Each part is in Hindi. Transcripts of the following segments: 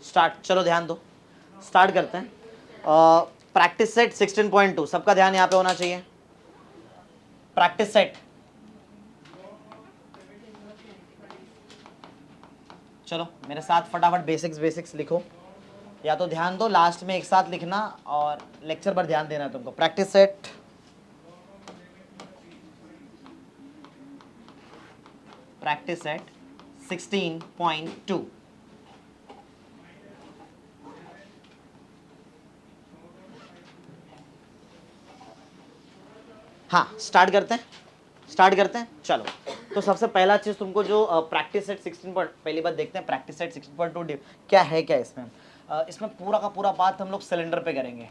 स्टार्ट, चलो ध्यान दो, स्टार्ट करते हैं। प्रैक्टिस सेट 16.2, सबका ध्यान यहाँ पे होना चाहिए। प्रैक्टिस सेट, चलो मेरे साथ फटाफट बेसिक्स लिखो, या तो ध्यान दो लास्ट में एक साथ लिखना और लेक्चर पर ध्यान देना है तुमको। Practice set practice set 16.2। हाँ स्टार्ट करते हैं चलो। तो सबसे पहला चीज तुमको जो प्रैक्टिस सेट 16 पहली बात देखते हैं, प्रैक्टिस सेट 16.2 क्या है, क्या इसमें इसमें पूरा का पूरा बात हम लोग सिलेंडर पे करेंगे।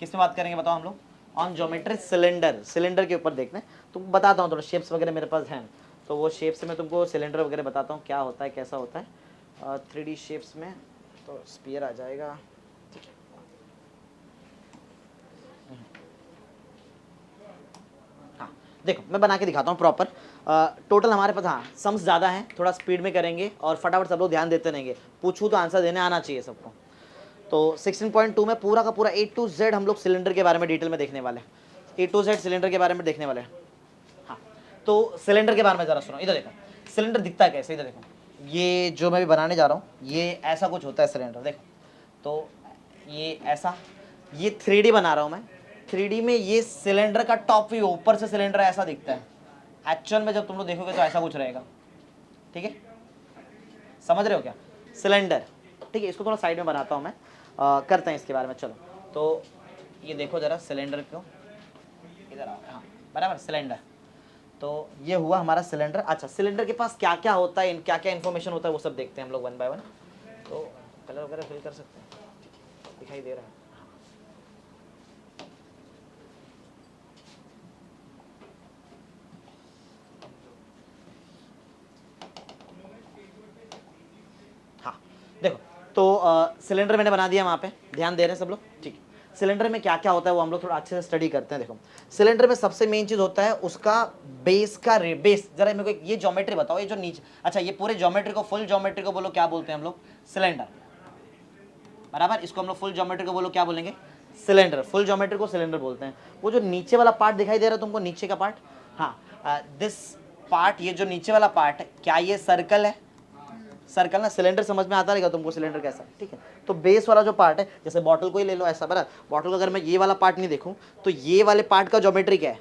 किस में बात करेंगे बताओ हम लोग? ऑन ज्योमेट्री सिलेंडर के ऊपर देखते हैं। तुमको बताता हूँ थोड़ा शेप्स वगैरह मेरे पास हैं, तो वो शेप से मैं तुमको सिलेंडर वगैरह बताता हूँ क्या होता है कैसा होता है। 3D शेप्स में तो स्फीयर आ जाएगा, ठीक है। हाँ देखो मैं बना के दिखाता हूँ प्रॉपर। टोटल हमारे पास हाँ सम्स ज़्यादा हैं, थोड़ा स्पीड में करेंगे और फटाफट सब लोग ध्यान देते रहेंगे, पूछूँ तो आंसर देने आना चाहिए सबको। तो 16.2 में पूरा का पूरा A to Z हम लोग सिलेंडर के बारे में डिटेल में देखने वाले हैं, A to Z सिलेंडर के बारे में देखने वाले हैं। हाँ तो सिलेंडर के बारे में ज़रा सुनो, इधर देखो सिलेंडर दिखता है कैसे, इधर देखो ये जो मैं भी बनाने जा रहा हूँ ये ऐसा कुछ होता है सिलेंडर, देखो तो ये ऐसा, ये 3D बना रहा हूँ मैं। 3D में ये सिलेंडर का टॉप व्यू, ऊपर से सिलेंडर ऐसा दिखता है, एक्चुअल में जब तुम लोग देखोगे तो ऐसा कुछ रहेगा, ठीक है। समझ रहे हो क्या सिलेंडर, ठीक है। इसको थोड़ा साइड में बनाता हूँ मैं, करते हैं इसके बारे में। चलो तो ये देखो जरा सिलेंडर को, इधर आओ, हाँ बराबर सिलेंडर। तो ये हुआ हमारा सिलेंडर। अच्छा सिलेंडर के पास क्या क्या होता है, क्या क्या इन्फॉर्मेशन होता है वो सब देखते हैं हम लोग वन बाय वन। तो कलर वगैरह फिल कर सकते हैं, दिखाई दे रहा है। हाँ देखो तो सिलेंडर मैंने बना दिया वहाँ पे, ध्यान दे रहे हैं सब लोग, ठीक है। सिलेंडर में क्या क्या होता है वो हम लोग थोड़ा अच्छे से स्टडी करते हैं। देखो सिलेंडर में सबसे मेन चीज होता है उसका बेस का बेस। जरा मेरे को ये ज्योमेट्री बताओ, ये जो नीचे, अच्छा ये पूरे ज्योमेट्री को, फुल ज्योमेट्री को बोलो क्या बोलते हैं हम लोग? सिलेंडर, बराबर। इसको हम लोग फुल ज्योमेट्री को बोलो क्या बोलेंगे? सिलेंडर। फुल ज्योमेट्री को सिलेंडर बोलते हैं। वो जो नीचे वाला पार्ट दिखाई दे रहा है तुमको, नीचे का पार्ट, हाँ दिस पार्ट, ये जो नीचे वाला पार्ट है क्या ये सर्कल है? सर्कल ना, सिलेंडर समझ में आता रहेगा तुमको सिलेंडर कैसा, ठीक है। तो बेस वाला जो पार्ट है, जैसे बॉटल को ही ले लो ऐसा, बराबर। बॉटल का अगर मैं ये वाला पार्ट नहीं देखूं तो ये वाले पार्ट का ज्योमेट्री क्या है?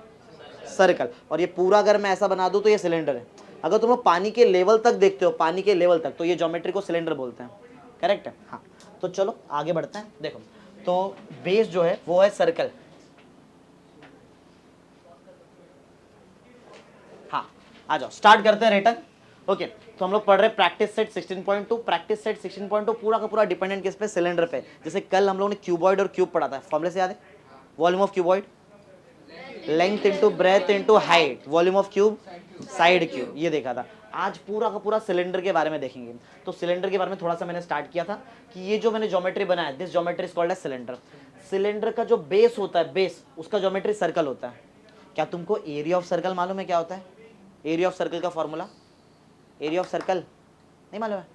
सर्कल। और ये पूरा अगर मैं ऐसा बना दूं तो ये सिलेंडर है। अगर तुम लोग पानी के लेवल तक देखते हो, पानी के लेवल तक, तो ये ज्योमेट्री को सिलेंडर बोलते हैं, करेक्ट है। हाँ तो चलो आगे बढ़ते हैं। देखो तो बेस जो है वो है सर्कल। हाँ आ जाओ स्टार्ट करते हैं रिटर्न। ओके तो हम लोग पढ़ रहे हैं प्रैक्टिस सेट 16.2। प्रैक्टिस सेट 16.2 पूरा का पूरा डिपेंडेंट किस पे? सिलेंडर पे। जैसे कल हम लोगों ने क्यूबॉइड और क्यूब पढ़ा था, फॉर्मूले से याद है? Volume of cuboid length into breadth into height, volume of cube side cube, ये देखा था। आज पूरा का पूरा सिलेंडर के बारे में देखेंगे। तो सिलेंडर के बारे में थोड़ा सा मैंने स्टार्ट किया था कि ये जो मैंने ज्योमेट्री बनाया, this geometry is called as cylinder. Cylinder का जो बेस होता है, बेस, उसका ज्योमेट्री सर्कल होता है। क्या तुमको एरिया ऑफ सर्कल मालूम है क्या होता है? एरिया ऑफ सर्कल का फॉर्मूला, एरिया ऑफ सर्कल नहीं मालूम है?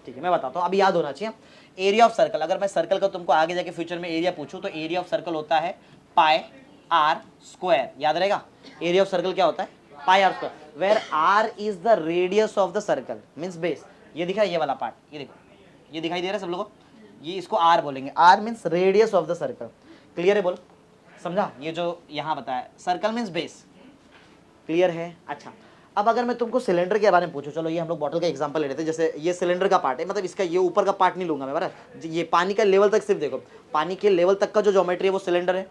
ठीक है मैं बताता हूँ, अभी याद होना चाहिए। एरिया ऑफ सर्कल, अगर मैं सर्कल का तुमको आगे जाके फ्यूचर में एरिया पूछूं तो एरिया ऑफ सर्कल होता है पाई आर स्क्वायर, याद रहेगा। एरिया ऑफ सर्कल क्या होता है? Pi R square, where R is the radius of the circle, means base. ये दिखा ये वाला पार्ट, ये देखो ये दिखाई दे रहा है सब लोगों को, ये इसको आर बोलेंगे। R means radius of the circle, clear है? बोलो समझा? ये जो यहाँ बताया सर्कल मीन्स बेस, क्लियर है? अच्छा अब अगर मैं तुमको सिलेंडर के बारे में पूछूं, चलो ये हम लोग बॉटल का एग्जांपल ले लेते हैं। जैसे ये सिलेंडर का पार्ट है, मतलब इसका ये ऊपर का पार्ट नहीं लूंगा मैं, बराबर। ये पानी का लेवल तक सिर्फ देखो, पानी के लेवल तक का जो ज्योमेट्री है वो सिलेंडर है।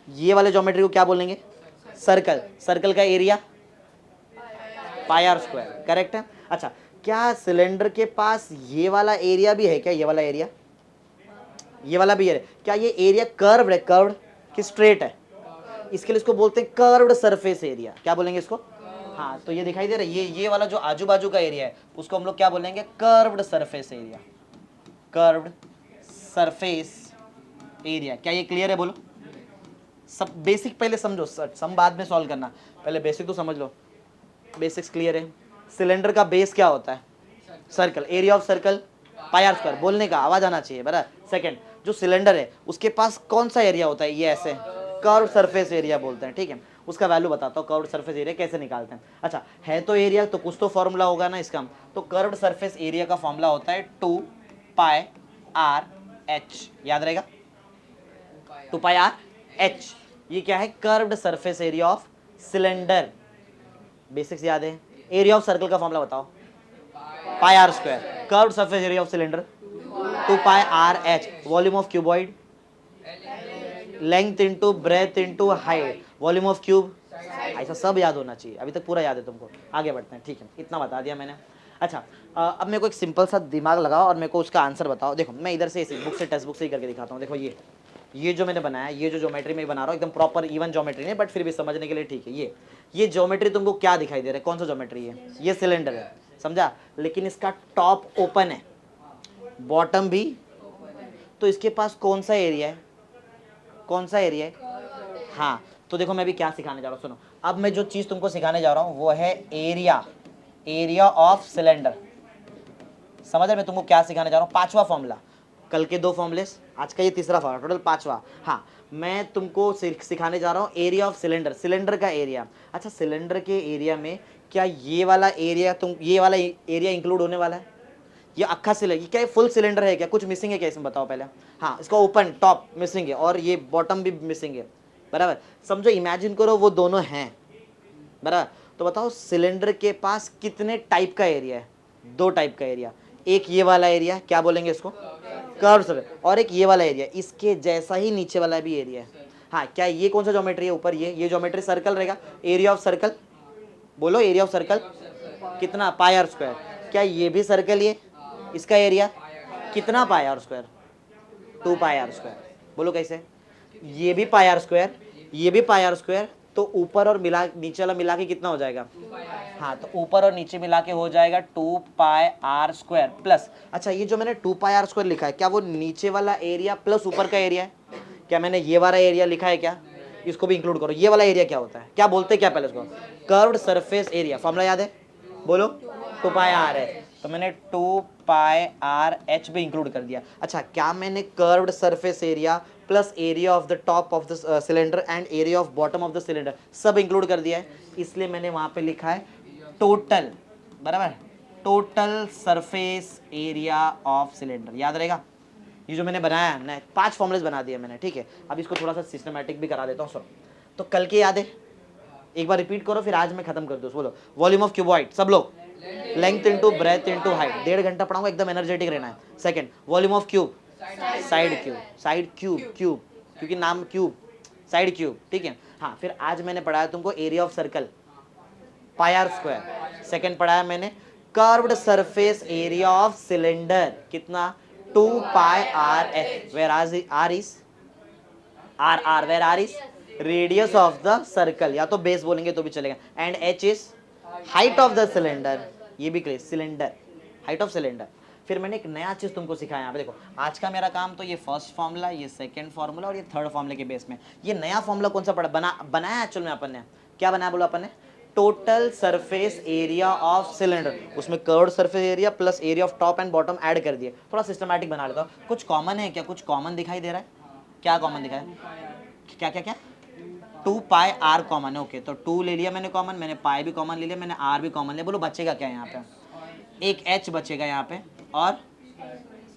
ये वाले ज्योमेट्री को क्या बोलेंगे? सर्कल। सर्कल का area pi R square, correct है। अच्छा क्या सिलेंडर के पास ये वाला एरिया भी है क्या? ये वाला एरिया, ये वाला भी है क्या? ये एरिया कर्व्ड है, कर्व्ड कि स्ट्रेट है? इसके लिए इसको बोलते हैं कर्व्ड सरफेस एरिया। क्या बोलेंगे इसको? हाँ तो ये दिखाई दे रहा है, ये वाला जो आजू बाजू का एरिया है उसको हम लोग क्या बोलेंगे? Curved surface area, curved surface area. क्या ये क्लियर है? बोलो सब बेसिक पहले समझो, सम बाद में सॉल्व करना, पहले बेसिक तो समझ लो। बेसिक्स क्लियर है? सिलेंडर का बेस क्या होता है? Circle. Area of circle pi R square, बोलने का आवाज आना चाहिए बराबर। सेकंड, जो सिलेंडर है उसके पास कौन सा एरिया होता है, ये ऐसे कर्व सरफेस एरिया बोलते हैं, ठीक है। उसका वैल्यू बताता हूँ, कर्व सरफेस एरिया कैसे निकालते हैं। अच्छा है तो एरिया, तो कुछ तो फॉर्मूला होगा ना इसका। तो कर्व सरफेस एरिया का फॉर्मूला होता है 2 पाई आर एच, याद रहेगा 2 पाई आर एच। ये क्या है, curved surface area of cylinder, basics याद है। एरिया ऑफ सर्कल का फॉर्मूला बताओ, pi R square. Curved surface area of cylinder 2 pi R H. Volume of cuboid, length into breadth into height, volume of cube. ऐसा सब याद होना चाहिए, अभी तक पूरा याद है तुमको। आगे बढ़ते हैं, ठीक है, इतना बता दिया मैंने। अच्छा अब मेरे को एक सिंपल सा दिमाग लगाओ और मेरे को उसका आंसर बताओ। देखो मैं इधर से इसी बुक से, टेक्स्ट बुक से ही करके दिखाता हूँ। देखो ये जो मैंने बनाया, ये जो ज्योमेट्री में बना रहा हूँ एकदम प्रॉपर इवन ज्योमेट्री नहीं, बट फिर भी समझने के लिए ठीक है। ये ज्योमेट्री तुमको क्या दिखाई दे रहा है, कौन सा ज्योमेट्री है, ये सिलेंडर है, समझा। लेकिन इसका टॉप ओपन है, बॉटम भी, तो इसके पास कौन सा एरिया है, कौन सा एरिया है। हाँ तो देखो मैं भी क्या सिखाने जा रहा हूँ, सुनो। अब मैं जो चीज तुमको सिखाने जा रहा हूँ वो है एरिया ऑफ सिलेंडर। समझ रहे मैं तुमको क्या सिखाने जा रहा हूँ। पांचवा फॉर्मूला, कल के 2 फॉर्मूले, आज का ये तीसरा फॉर्मूला, टोटल 5वां। हाँ मैं तुमको सिखाने जा रहा हूँ एरिया ऑफ सिलेंडर, सिलेंडर का एरिया। अच्छा सिलेंडर के एरिया में क्या ये वाला एरिया, ये वाला एरिया इंक्लूड होने वाला है, ये अक्खा सिलेंडर, क्या फुल सिलेंडर है क्या, कुछ मिसिंग है क्या इसमें बताओ पहले। हाँ इसका ओपन टॉप मिसिंग है और ये बॉटम भी मिसिंग है, बराबर। समझो, इमेजिन करो वो दोनों हैं, बराबर। तो बताओ सिलेंडर के पास कितने टाइप का एरिया है, 2 टाइप का एरिया। एक ये वाला एरिया, क्या बोलेंगे इसको, कर्व सर्फेस, और एक ये वाला एरिया, इसके जैसा ही नीचे वाला भी एरिया है। हाँ क्या ये कौन सा ज्योमेट्री है, ऊपर ये ज्योमेट्री सर्कल रहेगा। एरिया ऑफ सर्कल, बोलो एरिया ऑफ सर्कल कितना, पाई आर स्क्वायर। क्या ये भी सर्कल, ये इसका एरिया कितना, pi R square, 2 pi R square. बोलो कैसे, ये भी पाई आर स्क्वायर, ये भी पाई आर स्क्वायर, तो ऊपर और मिला नीचे वाला मिला के कितना हो जाएगा। हाँ तो ऊपर और नीचे मिला के हो जाएगा 2 पाई आर स्क्वायर प्लस। अच्छा ये जो मैंने 2 पाई आर स्क्वायर लिखा है, क्या वो नीचे वाला एरिया प्लस ऊपर का एरिया है, क्या मैंने ये वाला एरिया लिखा है क्या, इसको भी इंक्लूड करो। ये वाला एरिया क्या होता है, क्या बोलते हैं, क्या पहले इसको, कर्व्ड सरफेस एरिया। फॉर्मूला याद है, बोलो 2 पाई आर है, तो मैंने 2 पाई आर एच भी इंक्लूड कर दिया। अच्छा क्या मैंने curved surface area plus area of the top of the cylinder and area of bottom of the cylinder सब इंक्लूड कर दिया है, इसलिए मैंने वहां पे लिखा है टोटल, बराबर, total surface area of cylinder. याद रहेगा, ये जो मैंने बनाया ना 5 फॉर्मुलेस बना दिए मैंने, ठीक है। अब इसको थोड़ा सा सिस्टमैटिक भी करा देता हूँ। तो कल के याद है, एक बार रिपीट करो फिर आज मैं खत्म कर दूँ। बोलो वॉल्यूम ऑफ क्यूबॉइड, सब लोग, length into breadth into height, 1.5 घंटा पढ़ाऊंगा, एकदम एनर्जेटिक रहना है। Second volume of cube, side cube, क्योंकि नाम क्यूब, साइड क्यूब, ठीक है। हाँ फिर आज मैंने पढ़ाया तुमको area of circle, pi R square. Second पढ़ाया मैंने curved surface area of cylinder, कितना, 2 pi R H, where R is R where R is radius of the circle, या तो बेस बोलेंगे तो भी चलेगा, and H is height of the cylinder, ये भी clear, cylinder, height of cylinder. फिर मैंने एक नया चीज तुमको सिखाया यहाँ पे, देखो आज का मेरा काम तो ये फर्स्ट फॉर्मूला, ये सेकंड फॉर्मूला और ये थर्ड फॉर्मूले के बेस में। ये नया फॉर्मूला कौन सा बनाया एक्चुअल में अपन ने, क्या बनाया बोलो अपन ने, total surface area of cylinder, उसमें curved surface area plus area of top and bottom add कर दिए। थोड़ा सिस्टमैटिक बना लेता हूँ। कुछ कॉमन है क्या, कुछ कॉमन दिखाई दे रहा है, क्या कॉमन दिखा है, क्या क्या क्या, 2 पाई आर कॉमन है, ओके। तो 2 ले लिया मैंने कॉमन, मैंने पाई भी कॉमन ले लिया, मैंने आर भी कॉमन लिया। बोलो बचेगा क्या यहाँ पे, एक एच बचेगा यहाँ पे, और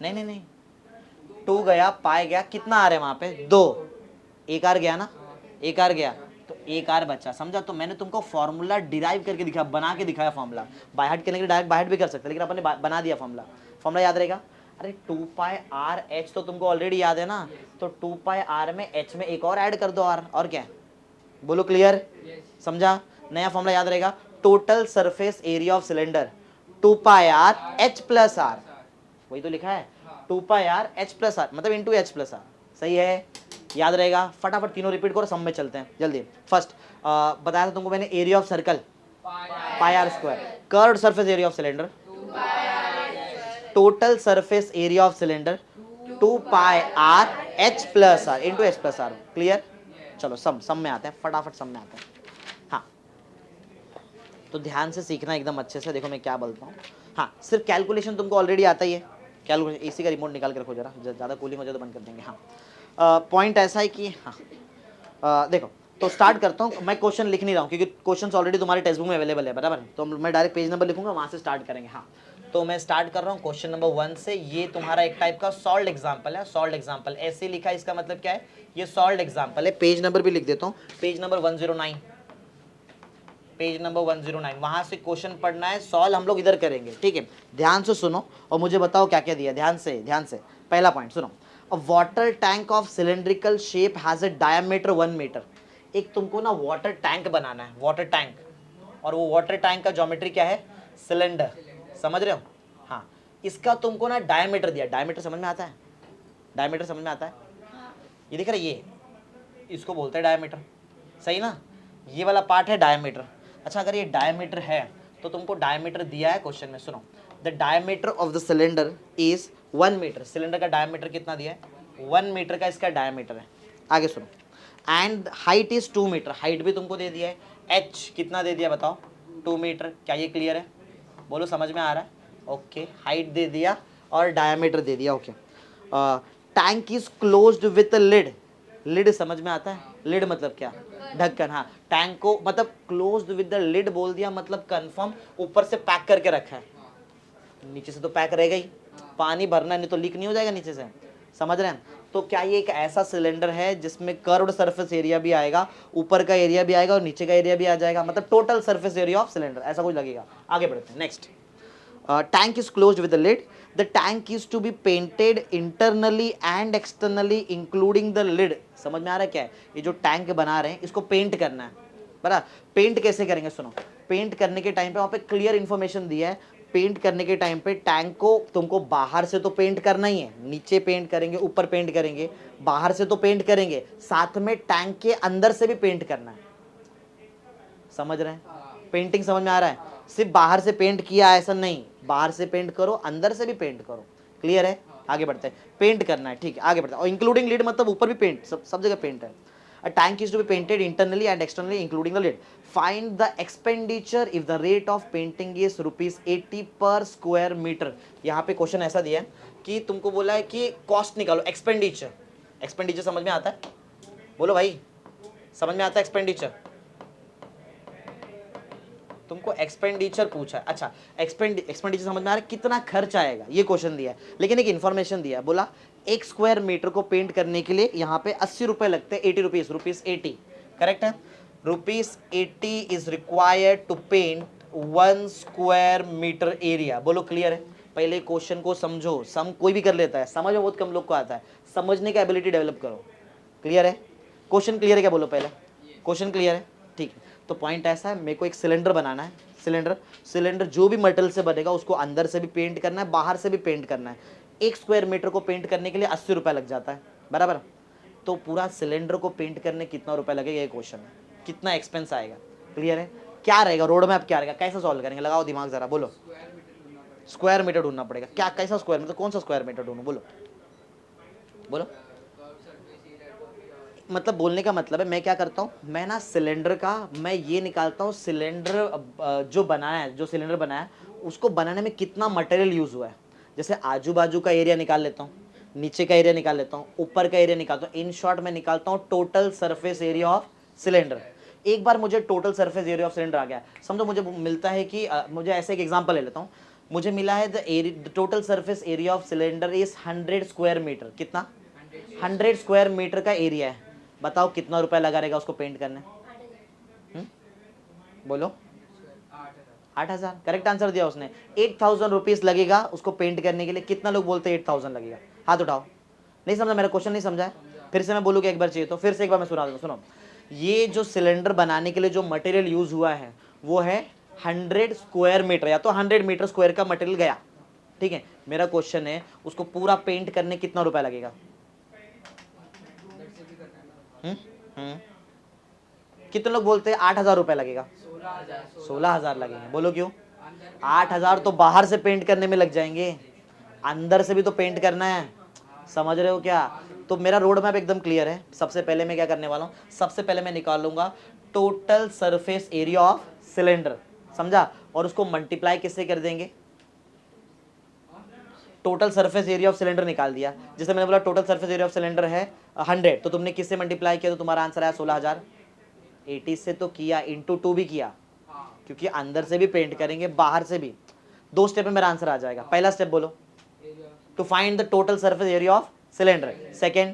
नहीं 2 गया, पाई गया, कितना आ रहा है वहां पे, 2, एक आर गया ना, एक आर गया, तो एक आर बचा, समझा। तो मैंने तुमको फॉर्मूला डिराइव करके दिखाया, बना के दिखाया फॉर्मूला। बाय हार्ट करने के लिए डायरेक्ट बाय हार्ट भी कर सकते, लेकिन अपन ने बना दिया फॉर्मूला। फॉर्मूला याद रहेगा, अरे 2 पाई आर एच तो तुमको ऑलरेडी याद है ना, तो 2 पाई आर में एच में एक और ऐड कर दो आर, और क्या, बोलो क्लियर, समझा। नया फॉर्मूला याद रहेगा, total surface area of cylinder 2 pi R H plus R, वही तो लिखा है, 2 pi R H plus R, मतलब इंटू एच प्लस आर, सही है, याद रहेगा। फटाफट तीनों रिपीट करो, सब में चलते हैं जल्दी। फर्स्ट बताया था तुमको मैंने, area of circle pi R square, curved surface area of cylinder, total surface area of cylinder 2 pi R H plus R into H plus R, clear. चलो सब में आते हैं, फटाफट सब में आते हैं। हाँ तो ध्यान से सीखना एकदम अच्छे से, देखो मैं क्या बोलता हूँ। हाँ सिर्फ कैलकुलेशन तुमको ऑलरेडी आता ही है, क्या लोग एसी का रिमोट निकाल के रखो जरा, ज़्यादा कूलिंग हो जाए तो बंद कर देंगे। हाँ, पॉइंट ऐसा है कि हाँ, देखो तो स्टार्ट करता हूँ। मैं क्वेश्चन लिख नहीं रहा हूँ क्योंकि क्वेश्चंस ऑलरेडी तुम्हारे टेक्स्ट बुक में अवेलेबल है, बराबर। तो मैं डायरेक्ट पेज नंबर लिखूंगा, वहाँ से स्टार्ट करेंगे। हाँ, तो मैं स्टार्ट कर रहा हूँ क्वेश्चन नंबर 1 से। ये तुम्हारा एक टाइप का सॉल्व एग्जाम्पल है। सॉल्व एग्जाम्पल ऐसे लिखा है, इसका मतलब क्या है, ये सॉल्व एग्जाम्पल है। पेज नंबर भी लिख देता हूँ, पेज नंबर 109, पेज नंबर 109। वहां से क्वेश्चन पढ़ना है, सॉल्व हम लोग इधर करेंगे, ठीक है। ध्यान से सुनो और मुझे बताओ क्या क्या दिया। ध्यान से, ध्यान से। पहला पॉइंट सुनो, a water tank of cylindrical shape has a diameter 1 metre. एक तुमको ना वाटर टैंक बनाना है, वाटर टैंक, और वो वाटर टैंक का ज्योमेट्री क्या है, सिलेंडर, समझ रहे हो। हाँ, इसका तुमको ना डायमीटर दिया। डायमीटर समझ में आता है, डायमीटर समझ में आता है, ये दिख रहा है, ये इसको बोलते हैं डायमीटर, सही ना। ये वाला पार्ट है डायमीटर। अच्छा, अगर ये डायमीटर है तो तुमको डायमीटर दिया है क्वेश्चन में, सुनो। The diameter of the cylinder is 1 metre. Cylinder का डायमीटर कितना दिया है, 1 मीटर का इसका डायमीटर है। आगे सुनो, and height is 2 metre. Height भी तुमको दे दिया है। एच कितना दे दिया बताओ, 2 मीटर। क्या ये क्लियर है, बोलो समझ में आ रहा है। ओके, हाइट दे दिया और डायमीटर दे दिया। Okay, tank is closed with lid. Lid समझ में आता है, लिड मतलब क्या, ढक्कन। हाँ, टैंक को मतलब क्लोज्ड विद द लिड बोल दिया, मतलब कंफर्म ऊपर से पैक करके रखा है। नीचे से तो पैक रहेगा ही, पानी भरना नहीं तो लीक नहीं हो जाएगा नीचे से, समझ रहे हैं। तो क्या ये एक ऐसा सिलेंडर है जिसमें कर्व्ड सरफेस एरिया भी आएगा, ऊपर का एरिया भी आएगा और नीचे का एरिया भी आ जाएगा, मतलब total surface area of cylinder, ऐसा कुछ लगेगा। आगे बढ़ते हैं, next. Tank is closed with a lid. The tank is to be painted internally and externally including the lid. समझ में आ रहा है क्या है, ये जो टैंक बना रहे हैं इसको पेंट करना है, बराबर। पेंट कैसे करेंगे, सुनो। पेंट करने के टाइम पे वहाँ पे क्लियर इन्फॉर्मेशन दिया है। पेंट करने के टाइम पे टैंक को तुमको बाहर से तो पेंट करना ही है, नीचे पेंट करेंगे, ऊपर पेंट करेंगे, बाहर से तो पेंट करेंगे, साथ में टैंक के अंदर से भी पेंट करना है, समझ रहे हैं। पेंटिंग समझ में आ रहा है, सिर्फ बाहर से पेंट किया ऐसा नहीं, बाहर से पेंट करो, अंदर से भी पेंट करो। क्लियर है, आगे बढ़ते हैं। पेंट करना है, ठीक है, आगे बढ़ते हैं। और इंक्लूडिंग लिड मतलब ऊपर भी पेंट, सब जगह पेंट है। A tank is to be painted internally and externally including the lid. Find the expenditure if the rate of painting is ₹80 per square metre. यहाँ पे क्वेश्चन ऐसा दिया है कि तुमको बोला है कि कॉस्ट निकालो, एक्सपेंडिचर। एक्सपेंडिचर समझ में आता है, बोलो भाई, समझ में आता है एक्सपेंडिचर। तुमको एक्सपेंडिचर पूछा है, अच्छा एक्सपेंडिचर समझ में आ रहा है, कितना खर्च आएगा, ये क्वेश्चन दिया है। लेकिन एक इन्फॉर्मेशन दिया है, बोला 1 स्क्वायर मीटर को पेंट करने के लिए यहाँ पे 80 रुपए लगते हैं, ₹80, करेक्ट है। ₹80 is required to paint 1 square metre area. बोलो क्लियर है। पहले क्वेश्चन को समझो, सम कोई भी कर लेता है, समझो बहुत कम लोग को आता है, समझने की एबिलिटी डेवलप करो। क्लियर है, क्वेश्चन क्लियर है क्या, बोलो पहले क्वेश्चन क्लियर है, ठीक है। तो पॉइंट ऐसा है, मेरे को एक सिलेंडर बनाना है। सिलेंडर जो भी मटेरियल से बनेगा उसको अंदर से भी पेंट करना है, बाहर से भी पेंट करना है। 1 स्क्वायर मीटर को पेंट करने के लिए 80 रुपये लग जाता है, बराबर। तो पूरा सिलेंडर को पेंट करने कितना रुपया लगेगा, ये क्वेश्चन है, कितना एक्सपेंस आएगा। क्लियर है, क्या रहेगा रोड मैप, क्या रहेगा, कैसे सॉल्व करेंगे, लगाओ दिमाग जरा, बोलो। स्क्वायर मीटर ढूंढना पड़ेगा, क्या कैसा स्क्वायर मीटर, कौन सा स्क्वायर मीटर ढूंढूं, बोलो बोलो। मतलब बोलने का मतलब है, मैं क्या करता हूँ, मैं ना सिलेंडर का मैं ये निकालता हूँ, सिलेंडर जो बनाया है, जो सिलेंडर बनाया है उसको बनाने में कितना मटेरियल यूज़ हुआ है। जैसे आजू बाजू का एरिया निकाल लेता हूँ, नीचे का एरिया निकाल लेता हूँ, ऊपर का एरिया निकालता हूँ। इन शॉर्ट मैं निकालता हूँ total surface area of cylinder. एक बार मुझे total surface area of cylinder आ गया, समझो मुझे मिलता है कि मुझे ऐसे एक एग्जांपल ले लेता हूँ। मुझे मिला है the total surface area of cylinder is 100 square metre. कितना, 100 स्क्वायर मीटर का एरिया है। बताओ कितना रुपया लगा रहेगा उसको पेंट करने, बोलो। 8,000, करेक्ट आंसर दिया उसने। 8,000 रुपीज लगेगा उसको पेंट करने के लिए। कितना लोग बोलते हैं 8,000 लगेगा, हाथ उठाओ। नहीं समझा मेरा क्वेश्चन, नहीं समझा है, फिर से मैं बोलूँ कि एक बार चाहिए तो फिर से एक बार मैं सुना दूँ, सुनो। ये जो सिलेंडर बनाने के लिए जो मटेरियल यूज हुआ है वो है 100 स्क्वायर मीटर, या तो 100 मीटर स्क्वायर का मटेरियल गया, ठीक है। मेरा क्वेश्चन है उसको पूरा पेंट करने कितना रुपया लगेगा। कितने लोग बोलते हैं 8,000 रुपये लगेगा, 16,000 लगेंगे, बोलो क्यों। 8,000 तो बाहर से पेंट करने में लग जाएंगे, अंदर से भी तो पेंट करना है, समझ रहे हो क्या। तो मेरा रोड मैप एकदम क्लियर है। सबसे पहले मैं क्या करने वाला हूँ, सबसे पहले मैं निकालूंगा total surface area of cylinder, समझा, और उसको मल्टीप्लाई किससे कर देंगे, total surface area of cylinder निकाल दिया। जैसे मैंने बोला total surface area of cylinder है 100, तो तुमने किससे मल्टीप्लाई किया तो तुम्हारा आंसर आया 16,000। 80 से तो किया, इंटू 2 भी किया, क्योंकि अंदर से भी पेंट करेंगे बाहर से भी। 2 स्टेप में मेरा आंसर आ जाएगा। पहला स्टेप बोलो, to find the total surface area of cylinder. Second,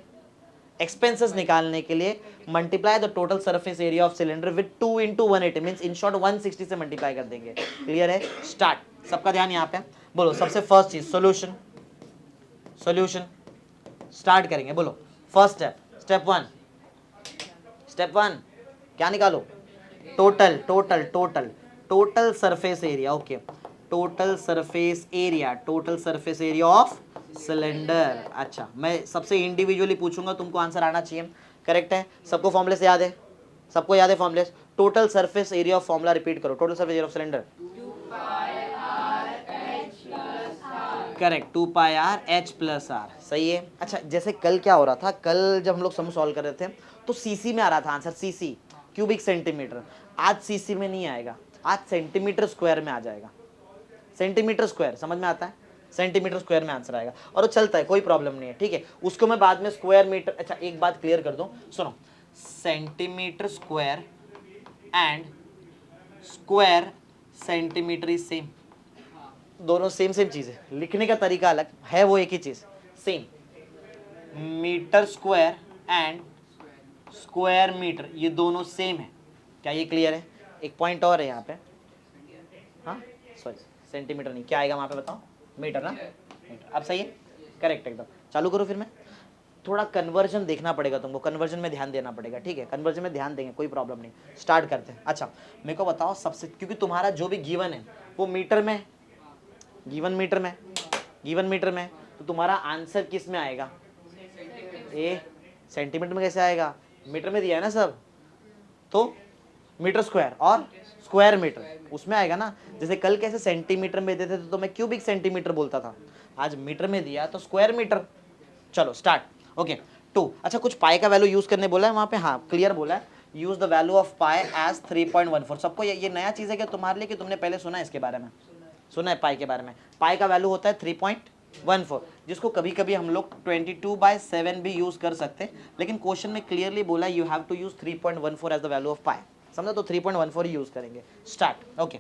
expenses निकालने के लिए multiply the total surface area of cylinder with 2 into 180, means in short 160 से मल्टीप्लाई कर देंगे। क्लियर है? स्टार्ट। सबका ध्यान यहाँ पे बोलो। सबसे फर्स्ट चीज सोल्यूशन, सोल्यूशन स्टार्ट करेंगे। बोलो first step, step one, step one क्या निकालो? Total total total total surface area. Okay, total surface area, total surface area of cylinder. अच्छा, मैं सबसे इंडिविजुअली पूछूंगा, तुमको आंसर आना चाहिए। करेक्ट है? सबको फॉर्मूले से याद है? सबको याद है फॉर्मूले? Total surface area of formula repeat करो। Total surface area of cylinder, correct, 2 pi R H plus R. सही है। अच्छा, जैसे कल क्या हो रहा था, कल जब हम लोग सम सॉल्व कर रहे थे तो सीसी में आ रहा था आंसर, सीसी क्यूबिक सेंटीमीटर। आज सीसी में नहीं आएगा, आज सेंटीमीटर स्क्वायर में आ जाएगा। सेंटीमीटर स्क्वायर समझ में आता है? सेंटीमीटर स्क्वायर में आंसर आएगा और वो चलता है, कोई प्रॉब्लम नहीं है। ठीक है, उसको मैं बाद में स्क्वायर मीटर। अच्छा, एक बात क्लियर कर दूं, सुनो, centimetre square and square centimetre is same, दोनों सेम सेम चीज है, लिखने का तरीका अलग है, वो एक ही चीज same. Metre square and square metre ये दोनों सेम है। क्या ये क्लियर है? एक पॉइंट और है यहाँ पे, हाँ सॉरी सेंटीमीटर नहीं, क्या आएगा वहाँ पे बताओ? मीटर ना, मीटर। अब सही है? करेक्ट एकदम। चालू करो। फिर मैं थोड़ा कन्वर्जन देखना पड़ेगा तुमको, कन्वर्जन में ध्यान देना पड़ेगा। ठीक है, कन्वर्जन में ध्यान देंगे, कोई प्रॉब्लम नहीं। स्टार्ट करते हैं। अच्छा, मेरे को बताओ सबसे, क्योंकि तुम्हारा जो भी गिवन है वो मीटर में, गिवन मीटर में, गिवन मीटर में, तो तुम्हारा आंसर किस में आएगा? ए सेंटीमीटर में कैसे आएगा? मीटर में दिया है ना सब, तो मीटर स्क्वायर और स्क्वायर मीटर उसमें आएगा ना। जैसे कल कैसे सेंटीमीटर में देते थे तो मैं क्यूबिक सेंटीमीटर बोलता था, आज मीटर में दिया तो स्क्वायर मीटर। चलो स्टार्ट। ओके, 2। अच्छा, कुछ पाई का वैल्यू यूज करने बोला है वहाँ पे? हाँ, क्लियर बोला है, use the value of pi as 3.14। सबको ये नया चीज़ है क्या तुम्हारे लिए, कि तुमने पहले सुना है इसके बारे में? सुना है पाई के बारे में? पाई का वैल्यू होता है 3.14, जिसको कभी कभी हम लोग 22/7 भी यूज कर सकते हैं, लेकिन क्वेश्चन में क्लियरली बोला you have to use 3.14 as the value of pi. समझा? तो 3.14 ही यूज करेंगे। Start. Okay,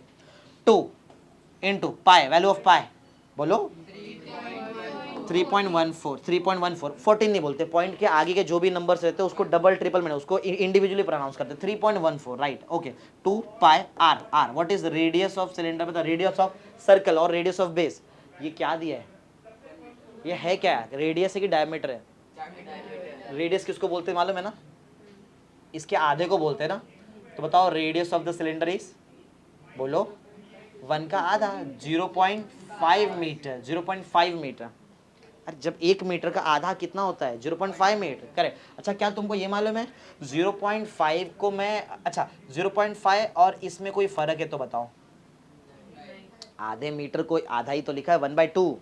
2 into pi, value of pi बोलो 3.14, 3.14, 14 नहीं बोलते, पॉइंट के आगे के जो भी नंबर्स रहते हैं उसको डबल ट्रिपल में, उसको इंडिविजुअली प्रोनाउंस करते हैं। 3.14, right. Okay, 2 pi R. R what is radius of cylinder, मतलब रेडियस ऑफ सर्कल और रेडियस ऑफ बेस। ये क्या दिया है? ये है क्या? रेडियस है कि डायमीटर है? रेडियस किसको बोलते हैं मालूम है ना? इसके आधे को बोलते हैं ना। तो बताओ radius of the cylinder is, बोलो 1 का आधा, 0.5 मीटर। 0.5 मीटर। अरे जब 1 मीटर का आधा कितना होता है? 0.5 मीटर। करेक्ट। अच्छा, क्या तुमको ये मालूम है 0.5 को मैं, अच्छा 0.5 और इसमें कोई फर्क है तो बताओ? आधे मीटर को आधा ही तो लिखा है, 1/2।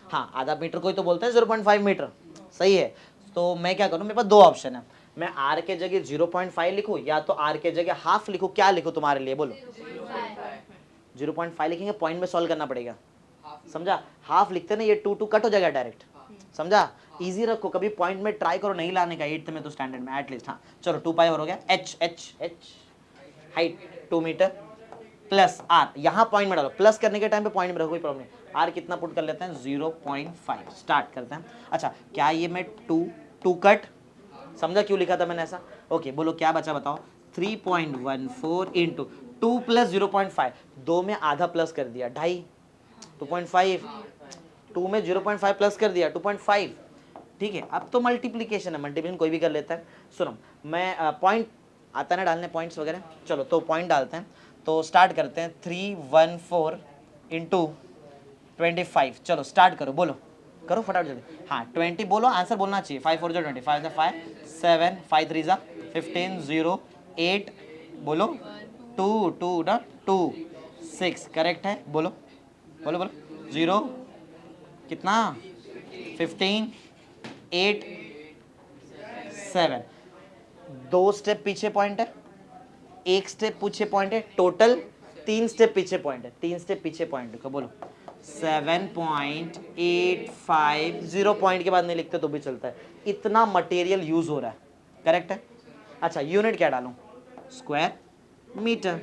हाँ, आधा मीटर को ही तो बोलते हैं 0.5 मीटर। सही है। तो मैं क्या करूँ, मेरे पास 2 ऑप्शन है, मैं आर के जगह 0.5 लिखूँ या तो आर के जगह हाफ लिखूँ। क्या लिखूँ तुम्हारे लिए बोलो? 0.5 लिखेंगे, पॉइंट में सॉल्व करना पड़ेगा। समझा? हाफ लिखते ना, ये 2 कट हो जाएगा डायरेक्ट। समझा? इजी रखो, कभी पॉइंट में ट्राई करो नहीं लाने का, 8th में तो स्टैंडर्ड में एटलीस्ट। हाँ चलो, 2 पाई हो गया। H H H height 2 metre plus R, यहाँ पॉइंट में डालो, प्लस करने के टाइम पे पॉइंट में रखो, कोई प्रॉब्लम नहीं। आर कितना पुट कर लेते हैं? 0.5। स्टार्ट करते हैं। अच्छा, क्या ये मैं 2 कट, समझा क्यों लिखा था मैंने ऐसा? ओके, बोलो क्या बचा बताओ? 3.14 इंटू 2 प्लस 0.5, 2 में आधा प्लस कर दिया, 2.5, 2.5, 2 में 0.5 प्लस कर दिया, 2.5। ठीक है, अब तो मल्टीप्लीकेशन है, मल्टीप्लिकेशन कोई भी कर लेता है। सुनो, मैं पॉइंट आता है ना डालने, पॉइंट्स वगैरह। चलो तो पॉइंट डालते हैं, तो स्टार्ट करते हैं। 314 इंटू 25। चलो स्टार्ट करो, बोलो, करो फटाफट जल्दी। हाँ 20 बोलो, आंसर बोलना चाहिए। 5 4 20, 5 5 7, 5 3 15, 0 8, बोलो 2 2 ना 2 6, करेक्ट है। बोलो बोलो बोलो 0 कितना 15 8 7। 2 स्टेप पीछे पॉइंट है, 1 स्टेप पीछे पॉइंट है, टोटल 3 स्टेप पीछे पॉइंट है। 3 स्टेप पीछे पॉइंट लिखो, बोलो 7.85, 0 पॉइंट के बाद नहीं लिखते तो भी चलता है, इतना मटेरियल यूज हो रहा है, करेक्ट है। अच्छा यूनिट क्या डालूं, स्क्वायर मीटर,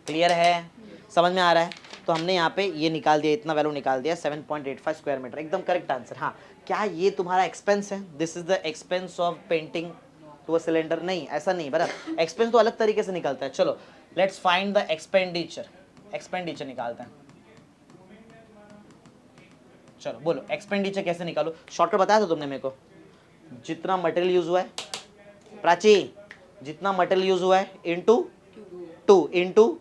क्लियर है, समझ में आ रहा है। तो हमने यहाँ पे ये निकाल दिया, इतना वैल्यू निकाल दिया 7.85 स्क्वायर मीटर, एकदम करेक्ट आंसर। हाँ, क्या ये तुम्हारा एक्सपेंस है, this is the expense of painting to a cylinder, नहीं ऐसा नहीं, बराबर एक्सपेंस तो अलग तरीके से निकलता है। चलो let's find the expenditure, expenditure निकालते हैं। चलो बोलो एक्सपेंडिचर कैसे निकालो, शॉर्टकट बताया था तुमने मेरे को, जितना मटेरियल यूज हुआ है प्राची, जितना मटेरियल यूज हुआ है इंटू 2 इंटू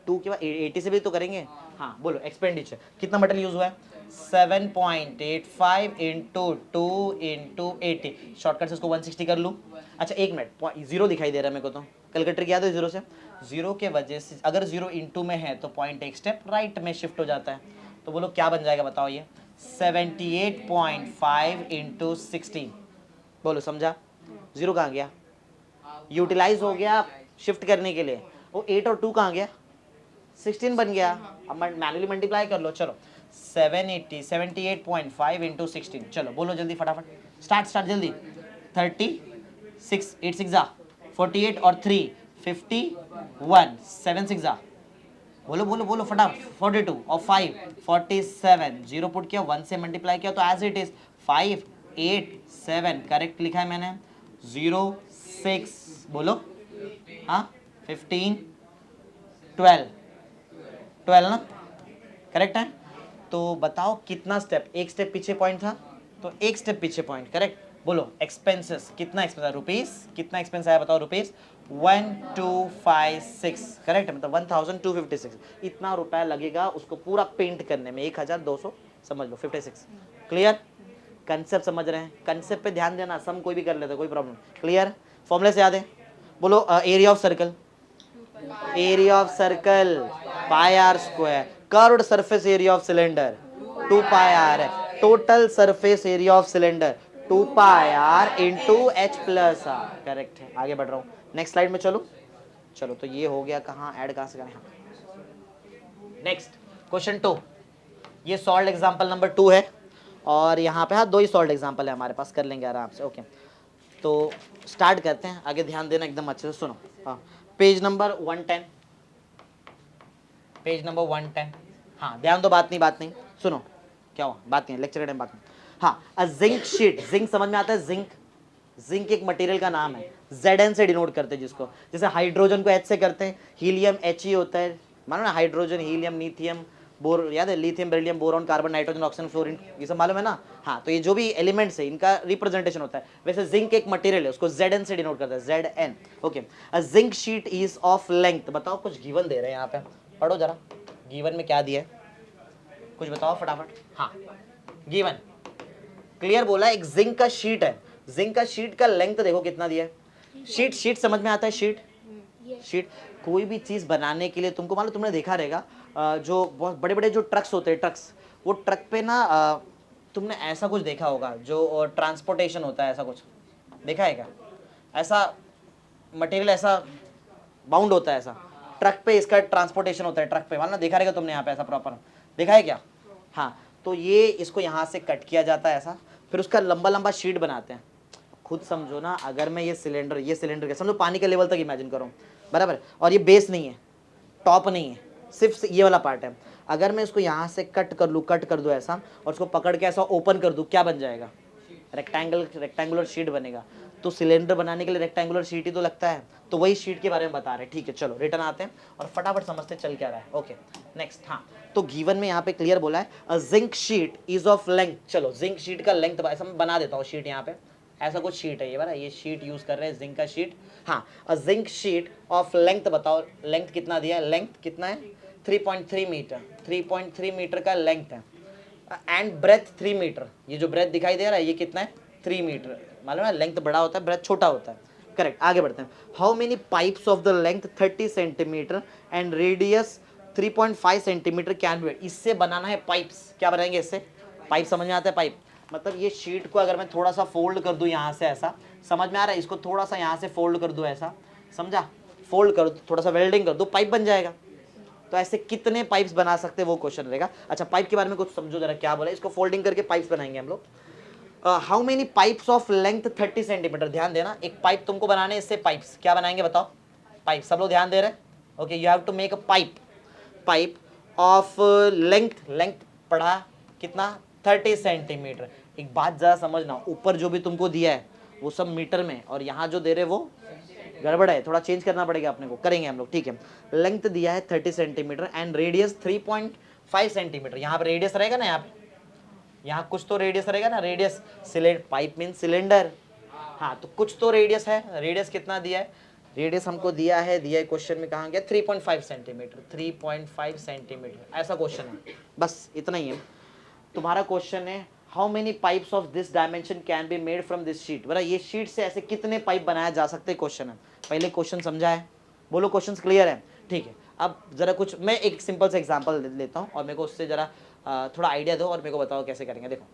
2 के बाद 80 से भी तो करेंगे। हाँ बोलो एक्सपेंडिचर कितना मटेरियल यूज हुआ है, 7.85 इंटू 2 इंटू 80, शॉर्टकट से उसको 160 कर लूँ। अच्छा एक मिनट, जीरो दिखाई दे रहा है मेरे को, तो कैलकुलेटर किया तो जीरो से, जीरो के वजह से अगर जीरो इंटू में है तो पॉइंट एक स्टेप राइट में शिफ्ट हो जाता है, तो बोलो क्या बन जाएगा बताओ ये, 78.5 इंटू 16, बोलो समझा, जीरो कहाँ गया, यूटिलाइज हो गया शिफ्ट करने के लिए, वो 8 और 2 कहाँ गया, 16 बन गया, अब मैन्युअली मल्टीप्लाई कर लो। चलो 78.5 इंटू 16, चलो बोलो जल्दी फटाफट, स्टार्ट जल्दी, 36, 8 6 48 और 3 51, 7 6 बोलो बोलो बोलो फटाफट, 42 और 5 47, जीरो पुट किया, 1 से मल्टीप्लाई किया तो एज इट इज 5 8 7, करेक्ट लिखा है मैंने, 0 6 बोलो, हाँ 15 12 ना, करेक्ट है। तो बताओ कितना स्टेप, एक स्टेप पीछे पॉइंट था तो एक स्टेप पीछे पॉइंट, करेक्ट। बोलो एक्सपेंसेस, कितना एक्सपेंस है, रुपीस, कितना एक्सपेंस आया बताओ, रुपीस 1256, करेक्ट है, मतलब 1256, इतना रुपया लगेगा उसको पूरा पेंट करने में, 1200 समझ लो 56, क्लियर, कंसेप्ट समझ रहे हैं, कंसेप्ट पे ध्यान देना, सम कोई भी कर लेता कोई प्रॉब्लम, क्लियर, फॉर्मूले से याद है। बोलो area of circle, area of circle pi R square, curved surface area of cylinder 2 pi R है, total surface area of cylinder 2 pi R into H plus R, correct है। आगे बढ़ रहा हूँ, नेक्स्ट स्लाइड में चलो, चलो तो ये हो गया, कहाँ ऐड कहाँ से करें, नेक्स्ट क्वेश्चन 2, ये सॉल्व एग्जांपल नंबर 2 है, और यहाँ पे हाँ 2 ही सॉल्व एग्जांपल है हमारे पास, कर लेंगे आराम से, ओके। तो स्टार्ट करते हैं, आगे ध्यान देना एकदम अच्छे से सुनो। हाँ पेज नंबर 110, पेज नंबर 110, हाँ ध्यान दो, बात नहीं सुनो, क्या हुआ, बात नहीं, लेक्चर के टाइम बात नहीं। हाँ अ जिंक शीट, जिंक समझ में आता है, जिंक, जिंक एक मटेरियल का नाम है, Zn से डिनोट करते हैं जिसको, जैसे हाइड्रोजन को H से करते हैं, हीलियम He होता है, मानो ना हाइड्रोजन हीलियम लीथियम बोर, याद है lithium beryllium boron carbon nitrogen oxygen fluorine, ये सब मालूम है ना। हाँ तो ये जो भी एलिमेंट्स है इनका रिप्रेजेंटेशन होता है, वैसे जिंक एक मटेरियल है, उसको Zn से डिनोट करता है, Zn, okay. A zinc sheet is of length, बताओ कुछ गिवन दे रहे हैं यहाँ पे, पढ़ो जरा, गिवन में क्या दिया है कुछ बताओ फटाफट। हाँ गिवन क्लियर बोला, एक जिंक का शीट है, जिंक का शीट का लेंथ देखो कितना दिया है, शीट, शीट समझ में आता है, शीट, शीट कोई भी चीज बनाने के लिए तुमको मालूम, तुमने देखा रहेगा जो बहुत बड़े बड़े जो ट्रक्स होते हैं, ट्रक्स, वो ट्रक पे ना तुमने ऐसा कुछ देखा होगा जो ट्रांसपोर्टेशन होता है, ऐसा कुछ देखा है क्या, ऐसा मटेरियल ऐसा बाउंड होता है, ऐसा ट्रक पे इसका ट्रांसपोर्टेशन होता है, ट्रक पे मालूम देखा रहेगा तुमने, यहाँ पे ऐसा प्रॉपर देखा है क्या। हाँ तो ये इसको यहाँ से कट किया जाता है ऐसा, फिर उसका लंबा लंबा शीट बनाते हैं, खुद समझो ना, अगर मैं ये सिलेंडर का समझो पानी के लेवल तक इमेजिन करो, बराबर, और ये बेस नहीं है, टॉप नहीं है, सिर्फ ये वाला पार्ट है, अगर मैं इसको यहाँ से कट कर दूँ ऐसा, और उसको पकड़ के ऐसा ओपन कर दूँ, क्या बन जाएगा, रेक्टेंगुलर शीट बनेगा। तो सिलेंडर बनाने के लिए रेक्टेंगुलर शीट ही तो लगता है, तो वही शीट के बारे में बता रहे हैं, ठीक है। चलो रिटर्न आते हैं और फटाफट समझते चल क्या रहा है, ओके नेक्स्ट। हाँ तो गिवन में यहाँ पे क्लियर बोला है, a zinc sheet is of length, चलो जिंक शीट का लेंथ ऐसा मैं बना देता हूँ, शीट यहाँ पे ऐसा कुछ शीट है ये वाला, ये शीट यूज कर रहे हैं जिंक का शीट। हाँ अ जिंक शीट ऑफ लेंथ, बताओ लेंथ कितना दिया है, लेंथ कितना है 3.3 मीटर, 3.3 मीटर का लेंथ है, एंड ब्रेथ 3 मीटर, ये जो ब्रेथ दिखाई दे रहा है ये कितना है 3 मीटर, मालूम है लेंथ बड़ा होता है ब्रेथ छोटा होता है, करेक्ट। आगे बढ़ते हैं, how many pipes of the length 30 centimetre and radius 3.5 centimetre can be, इससे बनाना है पाइप्स, क्या बनाएंगे इससे, पाइप समझ में आता है, पाइप मतलब ये शीट को अगर मैं थोड़ा सा फोल्ड कर दूं यहाँ से ऐसा, समझ में आ रहा है, इसको थोड़ा सा यहाँ से फोल्ड कर दूं ऐसा, समझा, फोल्ड कर दो, थोड़ा सा वेल्डिंग कर दो, पाइप बन जाएगा, तो ऐसे कितने पाइप्स बना सकते हैं वो क्वेश्चन रहेगा। अच्छा पाइप के बारे में कुछ समझो जरा, क्या बोला, इसको फोल्डिंग करके पाइप्स बनाएंगे हम लोग। How many pipes of length 30 centimetre, ध्यान देना, एक पाइप तुमको बनाने, इससे पाइप्स क्या बनाएंगे बताओ, पाइप, सब लोग ध्यान दे रहे हैं, okay, you have to make a pipe of length, length पढ़ा कितना, 30 सेंटीमीटर। एक बात जरा समझना, ऊपर जो भी तुमको दिया है वो सब मीटर में, और यहाँ जो दे रहे वो गड़बड़ है, थोड़ा चेंज करना पड़ेगा अपने को, करेंगे हम लोग, ठीक है। लेंथ दिया है 30 सेंटीमीटर एंड रेडियस 3.5 सेंटीमीटर, यहाँ पर रेडियस रहेगा ना, यहाँ कुछ तो रेडियस रहेगा ना, रेडियस, पाइप मीन सिलेंडर, हाँ तो कुछ तो रेडियस है, रेडियस कितना दिया है, रेडियस हमको दिया है क्वेश्चन में, कहाँ गया, 3.5 सेंटीमीटर, 3.5 सेंटीमीटर, ऐसा क्वेश्चन है, बस इतना ही है तुम्हारा क्वेश्चन है। How many pipes of this dimension can be made from this sheet, बरा ये शीट से ऐसे कितने पाइप बनाया जा सकते हैं, क्वेश्चन है, पहले क्वेश्चन समझा है, बोलो क्वेश्चन क्लियर है, ठीक है। अब जरा कुछ मैं एक सिंपल सा एग्जांपल लेता हूँ और मेरे को उससे जरा थोड़ा आइडिया दो और मेरे को बताओ कैसे करेंगे। देखो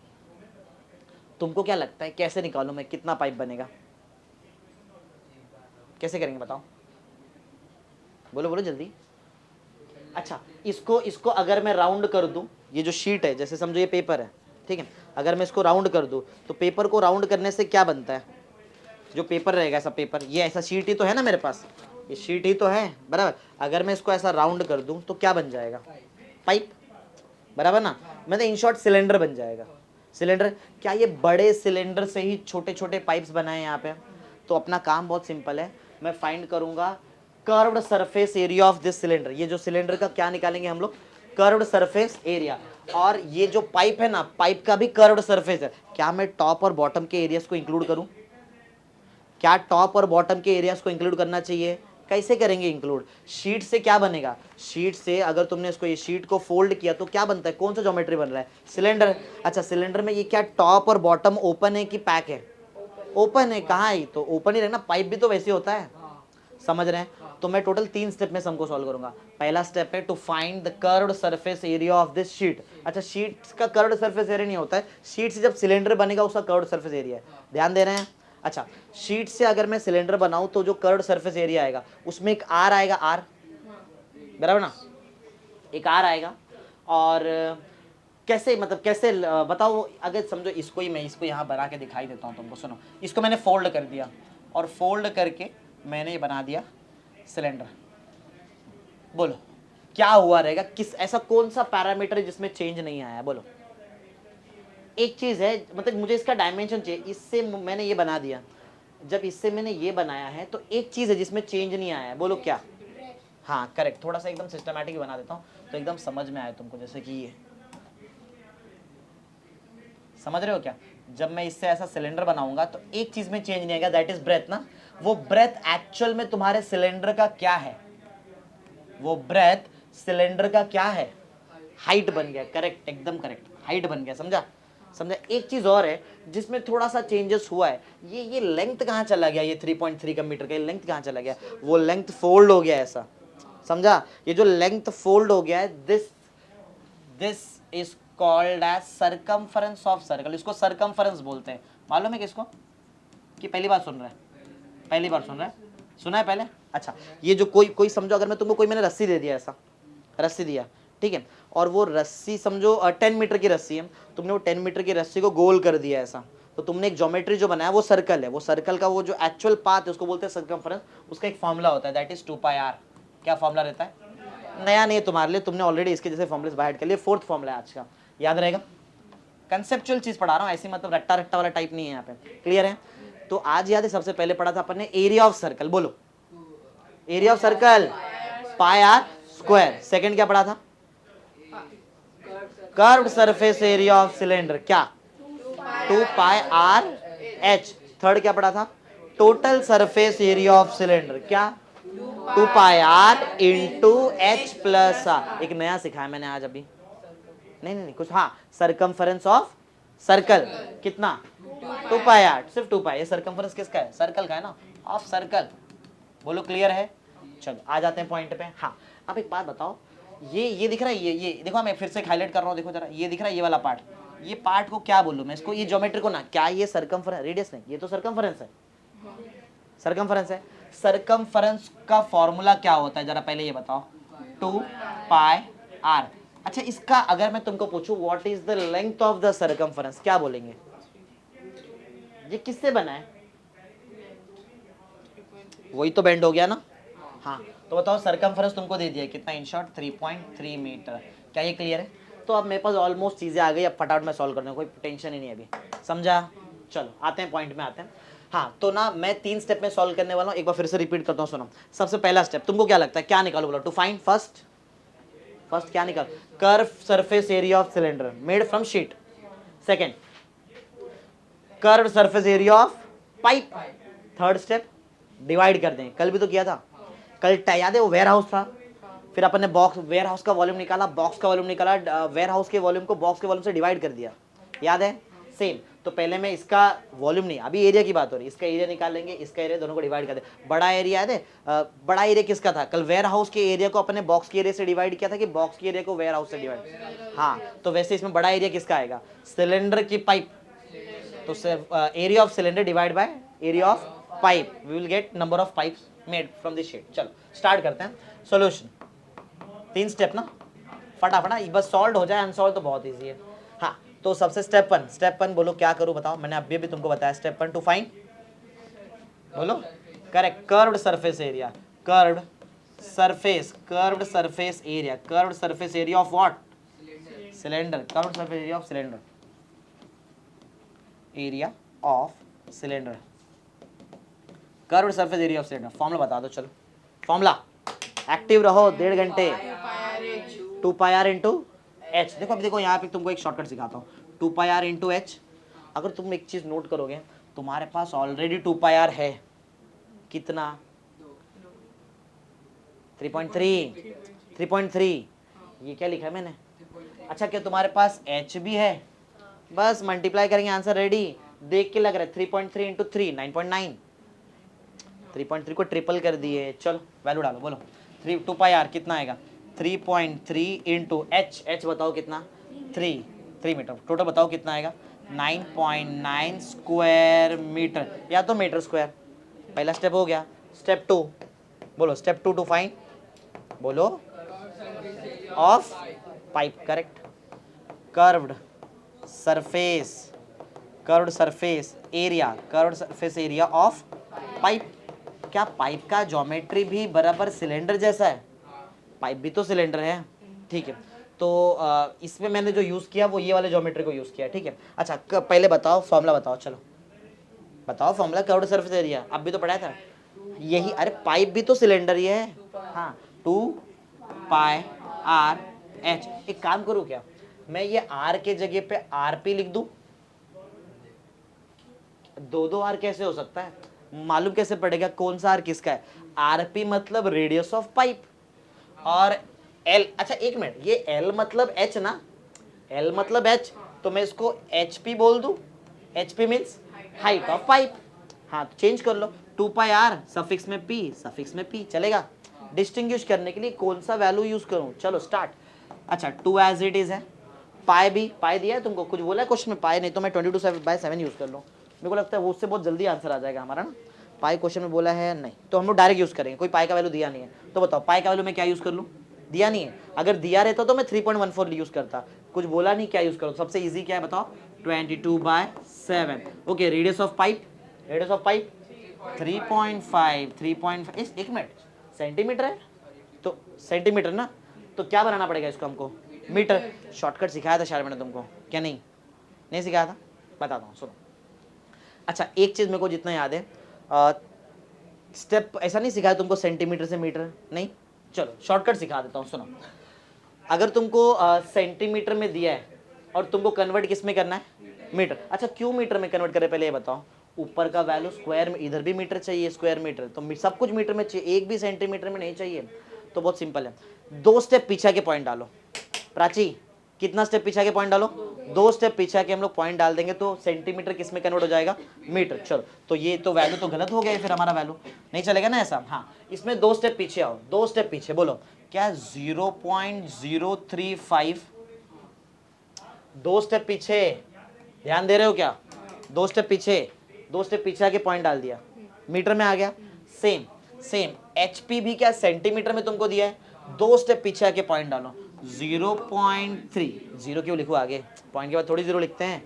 तुमको क्या लगता है कैसे निकालूं मैं, कितना पाइप बनेगा, कैसे करेंगे बताओ, बोलो बोलो जल्दी। अच्छा इसको अगर मैं राउंड कर दूं, ये जो शीट है, जैसे समझो ये पेपर है, ठीक है, अगर मैं इसको राउंड कर दूं तो पेपर को राउंड करने से क्या बनता है, जो पेपर रहेगा, ऐसा पेपर, ये ऐसा शीट ही तो है ना मेरे पास, ये शीट ही तो है बराबर, अगर मैं इसको ऐसा राउंड कर दूं तो क्या बन जाएगा, पाइप, बराबर ना, मतलब इन शॉर्ट सिलेंडर बन जाएगा। सिलेंडर, क्या ये बड़े सिलेंडर से ही छोटे छोटे पाइप्स बनाए यहाँ पे, तो अपना काम बहुत सिंपल है, मैं फाइंड करूंगा curved surface area of this cylinder, ये जो सिलेंडर का क्या निकालेंगे हम लोग, कर्व्ड सरफेस एरिया, और ये जो पाइप है ना, पाइप का भी कर्व्ड सरफेस है, क्या मैं टॉप और बॉटम के एरियाज को इंक्लूड करूं, क्या टॉप और बॉटम के एरियाज को इंक्लूड करना चाहिए, कैसे करेंगे इंक्लूड, शीट से क्या बनेगा, शीट से अगर तुमने इसको, ये शीट को फोल्ड किया तो क्या बनता है, कौन सा ज्योमेट्री बन रहा है, सिलेंडर। अच्छा सिलेंडर में ये क्या टॉप और बॉटम ओपन है कि पैक है, ओपन है, कहाँ है, तो ओपन ही रहना, पाइप भी तो वैसे होता है, समझ रहे हैं। तो मैं टोटल 3 स्टेप में सबको सॉल्व करूंगा। पहला स्टेप है to find the curved surface area of this sheet. अच्छा शीट का कर्व्ड सरफेस एरिया नहीं होता है, शीट से जब सिलेंडर बनेगा उसका कर्व्ड सरफेस एरिया है, ध्यान दे रहे हैं। अच्छा शीट से अगर मैं सिलेंडर बनाऊं तो जो कर्व्ड सरफेस एरिया आएगा उसमें एक आर आएगा, आर बराबर ना, एक आर आएगा। और कैसे, मतलब कैसे बताओ, अगर समझो इसको ही मैं इसको यहाँ बना के दिखाई देता हूँ तुमको, सुनो, इसको मैंने फोल्ड कर दिया और फोल्ड करके मैंने ये बना दिया सिलेंडर, बोलो क्या हुआ रहेगा, किस, ऐसा कौन सा पैरामीटर है जिसमें चेंज नहीं आया, बोलो। एक चीज है, मतलब मुझे इसका डायमेंशन चाहिए, इससे मैंने ये बना दिया, जब इससे मैंने ये बनाया है तो एक चीज है जिसमें चेंज नहीं आया है, बोलो क्या, हाँ करेक्ट, थोड़ा सा एकदम सिस्टमैटिक बना देता हूँ तो एकदम समझ में आए तुमको, जैसे कि ये समझ रहे हो क्या, जब मैं इससे ऐसा सिलेंडर बनाऊंगा तो एक चीज में चेंज नहीं आएगा, दैट इज ब्रेथ ना, वो ब्रेथ एक्चुअल में तुम्हारे सिलेंडर का क्या है, वो ब्रेथ सिलेंडर का क्या है, हाइट बन गया, करेक्ट एकदम करेक्ट, हाइट बन गया, समझा समझा। एक चीज और है जिसमें थोड़ा सा चेंजेस हुआ है, ये लेंथ कहाँ चला गया, ये 3.3 का मीटर का लेंथ कहाँ चला गया, वो लेंथ फोल्ड हो गया ऐसा, समझा, ये जो लेंथ फोल्ड हो गया है, this is called as circumference of circle, इसको सर्कमफरेंस बोलते हैं, मालूम है किसको, कि पहली बार सुन रहा है, पहली बार सुन रहा है, सुना है पहले। अच्छा ये जो कोई समझो, अगर मैं तुमको कोई मैंने रस्सी दे दिया, ऐसा रस्सी दिया, ठीक है, और वो रस्सी समझो 10 मीटर की रस्सी है, तुमने वो 10 मीटर की रस्सी को गोल कर दिया ऐसा, तो तुमने एक ज्योमेट्री जो बनाया वो सर्कल है, वो सर्कल का वो जो एक्चुअल पाथ है उसको बोलते हैं सर्कमफरेंस, उसका एक फॉर्मूला होता है, दैट इज 2πr। क्या फॉर्मूला रहता है, नया नहीं है तुम्हारे लिए, तुमने ऑलरेडी इसके जैसे फॉर्मूले बाहर कर लिए, 4th फॉर्मूला है आज का, याद रहेगा, कंसेप्चुअल चीज पढ़ा रहा हूँ, ऐसी मतलब रट्टा रट्टा वाला टाइप नहीं है यहाँ पे, क्लियर है। तो आज याद है सबसे पहले पढ़ा था अपन ने एरिया ऑफ सर्कल, बोलो area of circle pi R square, second क्या पढ़ा था, curved surface area of cylinder, क्या 2πr/h, थर्ड क्या पढ़ा था, total surface area of cylinder, क्या 2πr into h plus r, एक नया सिखाया मैंने आज अभी, नहीं कुछ, हाँ सर्कमफरेंस ऑफ सर्कल कितना 2πr, सिर्फ 2π, ये सर्कमफरेंस किसका है, सर्कल का है ना, ऑफ सर्कल, बोलो क्लियर है। चलो आ जाते हैं पॉइंट पे। हाँ अब एक बात बताओ, ये दिख रहा है, ये देखो मैं फिर से हाईलाइट कर रहा हूँ, देखो जरा, ये दिख रहा है ये वाला पार्ट, ये पार्ट को क्या बोलूँ मैं इसको, ये ज्योमेट्री को ना, क्या ये सर्कमफरेंस, रेडियस नहीं, ये तो सर्कमफरेंस है, सर्कमफरेंस है, सर्कमफरेंस का फॉर्मूला क्या होता है जरा पहले ये बताओ, टू पाई आर। अच्छा इसका अगर मैं तुमको पूछूं what is the length of the circumference, क्या बोलेंगे? ये किससे बना है? वही तो बेंड हो गया ना। हाँ तो बताओ सर्कमफरेंस तुमको दे दिया कितना, इन शॉर्ट 3.3 मीटर। क्या ये क्लियर है? तो अब मेरे पास ऑलमोस्ट चीज़ें आ गई, अब फटाफट में सॉल्व करने कोई टेंशन ही नहीं है अभी, समझा? चलो आते हैं पॉइंट में आते हैं। हाँ तो ना मैं 3 स्टेप में सॉल्व करने वाला हूँ, एक बार फिर से रिपीट करता हूँ, सुनो। सबसे पहला स्टेप तुमको क्या लगता है क्या निकालो बोलो? टू फाइंड फर्स्ट क्या निकाल? Curve surface area of cylinder made from sheet. Second curve surface area of pipe. Third step divide कर दें, कल भी तो किया था, कल याद है वो वेयर हाउस था, फिर अपन ने बॉक्स वेयर हाउस का वॉल्यूम निकाला, बॉक्स का वॉल्यूम निकाला, वेयर हाउस के वॉल्यूम को बॉक्स के वॉल्यूम से डिवाइड कर दिया, याद है? सेम। तो पहले मैं इसका वॉल्यूम नहीं, अभी एरिया की बात हो रही है, इसका एरिया निकालेंगे, इसका एरिया, दोनों को डिवाइड कर दे। बड़ा एरिया है, बड़ा एरिया किसका था? कल वेयर हाउस के एरिया को अपने बॉक्स के एरिया से डिवाइड किया था कि बॉक्स के एरिया को वेयर हाउस से डिवाइड? हाँ तो वैसे इसमें बड़ा एरिया किसका आएगा? सिलेंडर की पाइप। तो area of cylinder divide by area of pipe, we will get number of pipes made from this sheet. चलो स्टार्ट करते हैं सॉल्यूशन। 3 स्टेप ना, फटाफट बस सॉल्व हो जाए, अनसॉल्व तो बहुत इजी है। हाँ तो सबसे स्टेप वन बोलो क्या करूँ बताओ, मैंने अभी भी तुमको बताया। स्टेप 1 टू फाइंड, बोलो correct, curved surface area, curved surface area of what? Cylinder. Curved surface area of cylinder, area of cylinder, curved surface area of cylinder. Formula बता दो, चलो फॉर्मूला, एक्टिव रहो 1.5 घंटे। 2 पाई आर इंटू एच। देखो अभी देखो यहाँ पे तुमको एक शॉर्टकट सिखाता हूँ, 2 पाई आर इंटू एच। अगर तुम एक चीज नोट करोगे, तुम्हारे पास ऑलरेडी 2 पाई आर है, कितना? 3.3। ये क्या लिखा है मैंने? अच्छा क्या तुम्हारे पास एच भी है? बस मल्टीप्लाई करेंगे, आंसर रेडी। देख के लग रहा है 3.3 इंटू 3 9.9। 3.3 को ट्रिपल कर दिए। चलो वैल्यू डालो, बोलो 2 पाई आर कितना आएगा? 3.3 इंटू एच बताओ कितना? 3 मीटर। टोटल बताओ कितना आएगा? 9.9 स्क्वायर मीटर, या तो मीटर स्क्वायर। पहला स्टेप हो गया। स्टेप 2 बोलो, स्टेप 2 टू फाइंड, बोलो of pipe. Correct, curved surface area of pipe. क्या पाइप का ज्योमेट्री भी बराबर सिलेंडर जैसा है? पाइप भी तो सिलेंडर है, ठीक है। तो इसमें मैंने जो यूज किया वो ये वाले ज्योमेट्री को यूज किया, ठीक है। अच्छा पहले बताओ फॉर्मूला बताओ, चलो बताओ फॉर्मूला कर्व्ड सरफेस एरिया, अब भी तो पढ़ाया था यही। अरे पाइप भी तो सिलेंडर ही है। हाँ 2 पाई आर एच। एक काम करूँ क्या, मैं ये आर के जगह पे आरपी लिख दूं? दो आर कैसे हो सकता है? मालूम कैसे पड़ेगा कौन सा आर किसका है? आरपी मतलब रेडियस ऑफ पाइप, और एल, अच्छा एक मिनट, ये एल मतलब एच ना, एल मतलब एच, तो मैं इसको एच पी बोल दूं? H P means height of pipe. हाँ तो चेंज कर लो, 2 पाई आर सफिक्स में पी चलेगा। डिस्टिंग्विश करने के लिए कौन सा वैल्यू यूज करूं? चलो स्टार्ट। अच्छा 2 एज इट इज है, पाई भी, पाई दिया है तुमको, कुछ बोला है क्वेश्चन में पाई? नहीं तो मैं 22/7 यूज कर लूँ, मेरे को लगता है वो उससे बहुत जल्दी आंसर आ जाएगा हमारा ना। पाई क्वेश्चन में बोला है नहीं, तो हम लोग डायरेक्ट यूज करेंगे, कोई पाई का वैल्यू दिया नहीं है। तो बताओ पाई का वैल्यू मैं क्या यूज कर लूँ? दिया नहीं है, अगर दिया रहता तो मैं 3.14 यूज करता, कुछ बोला नहीं, क्या यूज करो? सबसे इजी क्या है बताओ? 22/7। ओके रेडियस ऑफ पाइप 3.5 एक मिनट, सेंटीमीटर है तो सेंटीमीटर ना, तो क्या बनाना पड़ेगा इसको हमको? मीटर। शॉर्टकट सिखाया था शायद मैंने तुमको, क्या नहीं सिखाया था? बताता हूँ सुनो। अच्छा एक चीज मेरे को जितना याद है, स्टेप ऐसा नहीं सिखाया तुमको सेंटीमीटर से मीटर, नहीं। चलो शॉर्टकट सिखा देता हूँ, सुनो। अगर तुमको सेंटीमीटर में दिया है और तुमको कन्वर्ट किस में करना है? मीटर। अच्छा क्यों मीटर में कन्वर्ट करें पहले ये बताओ? ऊपर का वैल्यू स्क्वायर में, इधर भी मीटर चाहिए, स्क्वायर मीटर, तो सब कुछ मीटर में चाहिए, एक भी सेंटीमीटर में नहीं चाहिए। तो बहुत सिंपल है, 2 स्टेप पीछे के पॉइंट डालो। प्राची कितना स्टेप पीछे के पॉइंट डालो? 2 स्टेप पीछे के हम लोग पॉइंट डाल देंगे तो सेंटीमीटर किस में कन्वर्ट हो जाएगा? मीटर। चलो तो ये तो वैल्यू तो गलत हो गया फिर हमारा वैल्यू, नहीं चलेगा ना ऐसा। हाँ इसमें 2 स्टेप पीछे आओ, 2 स्टेप पीछे, बोलो क्या? 0.035। 2 स्टेप पीछे, ध्यान दे रहे हो क्या? 2 स्टेप पीछे आके पॉइंट डाल दिया, मीटर में आ गया। सेम एचपी भी क्या सेंटीमीटर में तुमको दिया है? 2 स्टेप पीछे आके पॉइंट डालो 0.3 जीरो क्यों लिखो आगे पॉइंट के बाद थोड़ी जीरो लिखते हैं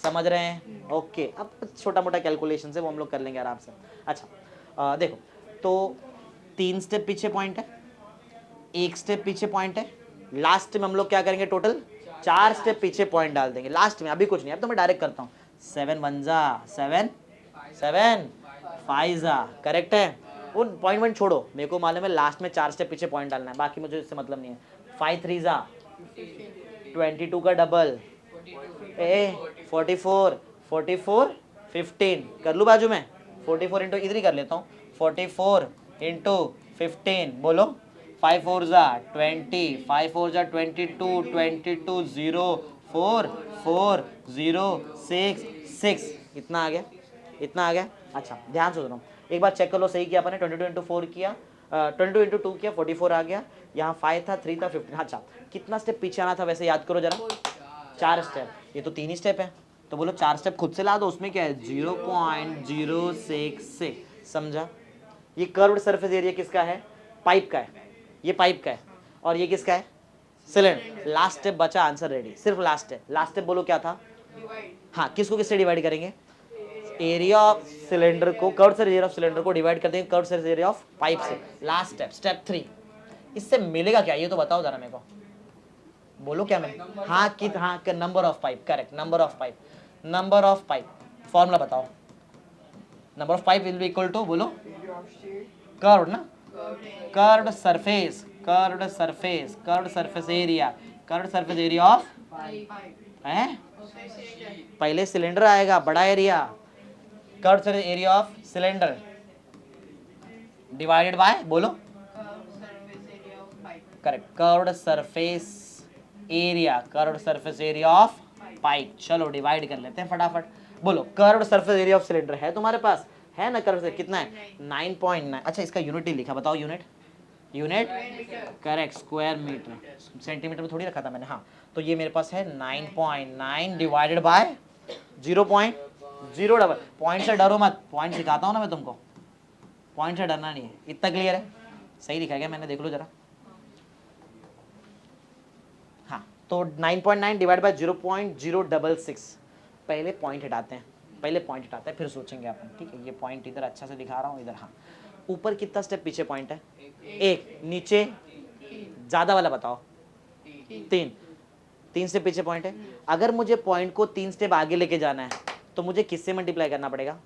समझ रहे हैं ओके अब छोटा मोटा कैलकुलेशन से वो हम लोग कर लेंगे आराम से अच्छा देखो तो 3 स्टेप पीछे पॉइंट है 1 स्टेप पीछे पॉइंट है लास्ट में हम लोग क्या करेंगे टोटल 4 स्टेप पीछे पॉइंट डाल देंगे लास्ट में अभी कुछ नहीं अब तो मैं डायरेक्ट करता हूँ 7 1 जा 7 7 5 जा करेक्ट है वो पॉइंट छोड़ो मेरे को मालूम है लास्ट में 4 स्टेप पीछे पॉइंट डालना है बाकी मुझे इससे मतलब नहीं है 5 3 जा 22 का डबल 44 44 15 कर लूँ बाजू में 44 इंटू इधर ही कर लेता हूँ 44 इंटू 15 बोलो 5 4 जा 20 5 4 जा 22 22 0 4 4 0 6 6 इतना आ गया अच्छा ध्यान से सुनो एक बार चेक कर लो सही किया अपन ने 22 इंटू 4 किया 22 इंटू 2 किया 44 आ गया यहाँ 5 था 3 था 15 अच्छा कितना स्टेप पीछे आना था वैसे याद करो जरा 4 स्टेप ये तो 3 ही स्टेप है तो बोलो 4 स्टेप खुद से ला दो उसमें क्या है 0.066 समझा ये कर्व्ड सरफेस एरिया किसका है पाइप का है ये पाइप का है और ये किसका है सिलेंडर लास्ट स्टेप बचा आंसर रेडी सिर्फ लास्ट स्टेप बोलो क्या था हाँ किसको किससे डिवाइड करेंगे एरिया ऑफ सिलेंडर को curved surface area of cylinder को डिवाइड कर देंगे curved surface area of pipe से लास्ट स्टेप 3 इससे मिलेगा क्या ये तो बताओ जरा मेरे को बोलो क्या मैं हाँ number of pipe correct number of pipe formula बताओ number of pipe will be equal to बोलो कर्व्ड ना कर्व्ड सरफेस एरिया ऑफ पहले सिलेंडर आएगा बड़ा area curved surface area of cylinder divided by बोलो correct curved surface area of pipe चलो डिवाइड कर लेते हैं फटाफट बोलो curved surface area of cylinder है तुम्हारे पास है ना कर्व से कितना है 9.9 अच्छा इसका यूनिट ही लिखा बताओ unit correct square metre centimetre में थोड़ी रखा था मैंने हाँ तो ये मेरे पास है 9.9 डिवाइडेड बाय 0.0 पॉइंट से डरो मत पॉइंट सिखाता हूँ ना मैं तुमको पॉइंट से डरना नहीं है इतना क्लियर है सही लिखा गया मैंने देख लो जरा हाँ तो 9.9 डिवाइड बाय 0.066 पहले पॉइंट हटाते हैं फिर सोचेंगे अपन ठीक है ये पॉइंट इधर अच्छा से दिखा रहा हूँ इधर हाँ ऊपर कितना स्टेप पीछे पॉइंट है एक नीचे ज्यादा वाला बताओ 3 स्टेप पीछे पॉइंट है अगर मुझे पॉइंट को 3 स्टेप आगे लेके जाना है तो मुझे किससे मल्टीप्लाई करना पड़ेगा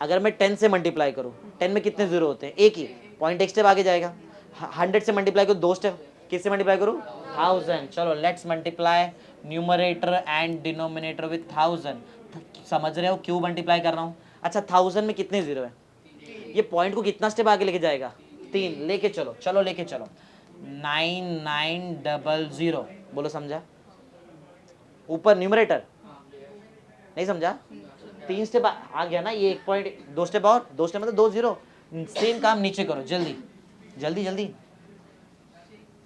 अगर मैं 10 से मल्टीप्लाई करूँ 10 में कितने जीरो होते हैं एक ही पॉइंट एक स्टेप आगे जाएगा 100 से मल्टीप्लाई करूँ 2 स्टेप किससे मल्टीप्लाई करूँ 1000 चलो let's multiply numerator and denominator with 1000 समझ रहे हो क्यों मल्टीप्लाई कर रहा हूँ अच्छा 1000 में कितने जीरो है ये पॉइंट को कितना स्टेप आगे लेके जाएगा 3 लेके चलो 9900 बोलो समझा ऊपर न्यूमरेटर नहीं समझा 3 स्टेप आ गया ना ये 1 पॉइंट 2 स्टेप और 2 स्टेप मतलब 2 जीरो सेम काम नीचे करो जल्दी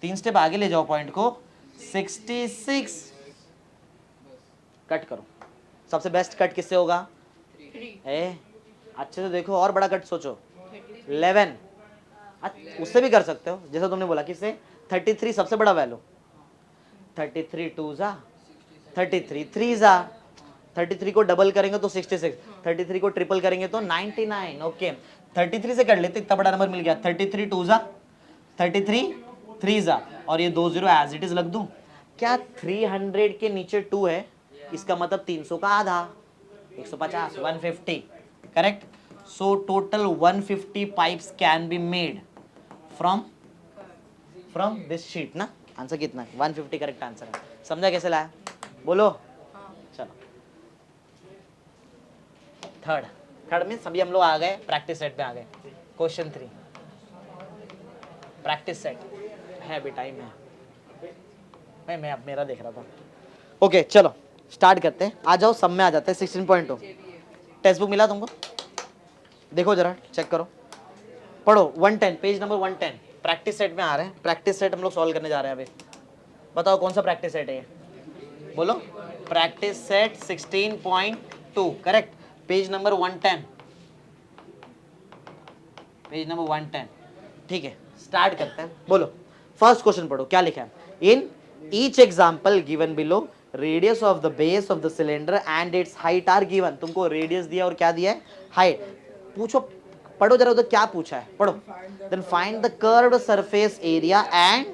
3 स्टेप आगे ले जाओ पॉइंट को 66 कट करो सबसे बेस्ट कट किससे होगा अच्छे से देखो और बड़ा कट सोचो 11 उससे भी कर सकते हो जैसा तुमने बोला किससे 33 सबसे बड़ा वैल्यू 33 2 जा 33 3 जा 33 को डबल करेंगे तो 66 33 को ट्रिपल करेंगे तो 99 ओके 33 से कर लेते इतना बड़ा नंबर मिल गया 33 2 जा 33 3 जा और ये 2 जीरो एज इट इज लग दूं क्या 300 के नीचे 2 है इसका मतलब 300 का आधा 150 150 correct so total 150 pipes can be made from this sheet ना आंसर कितना है 150 करेक्ट आंसर है समझा कैसे लाया बोलो चलो थर्ड में सभी हम लोग आ गए प्रैक्टिस सेट पे आ गए क्वेश्चन 3 प्रैक्टिस सेट है अभी टाइम है मैं अब मेरा देख रहा था ओके चलो स्टार्ट करते हैं आ जाओ सब में आ जाते हैं 16.2 टेक्स्ट बुक मिला तुमको देखो जरा चेक करो पढ़ो 110 पेज नंबर 110 प्रैक्टिस सेट में आ रहे हैं प्रैक्टिस सेट हम लोग सॉल्व करने जा रहे हैं अभी बताओ कौन सा प्रैक्टिस सेट है ये बोलो practice set 16.2 correct page number 110 ठीक है स्टार्ट करते हैं, बोलो फर्स्ट क्वेश्चन पढ़ो क्या लिखा है। In each example given below radius of the base of the cylinder and its height are given. तुमको रेडियस दिया और क्या दिया है, हाइट। पूछो, पढ़ो जरा उधर क्या पूछा है, पढ़ो। Then find the curved surface area and,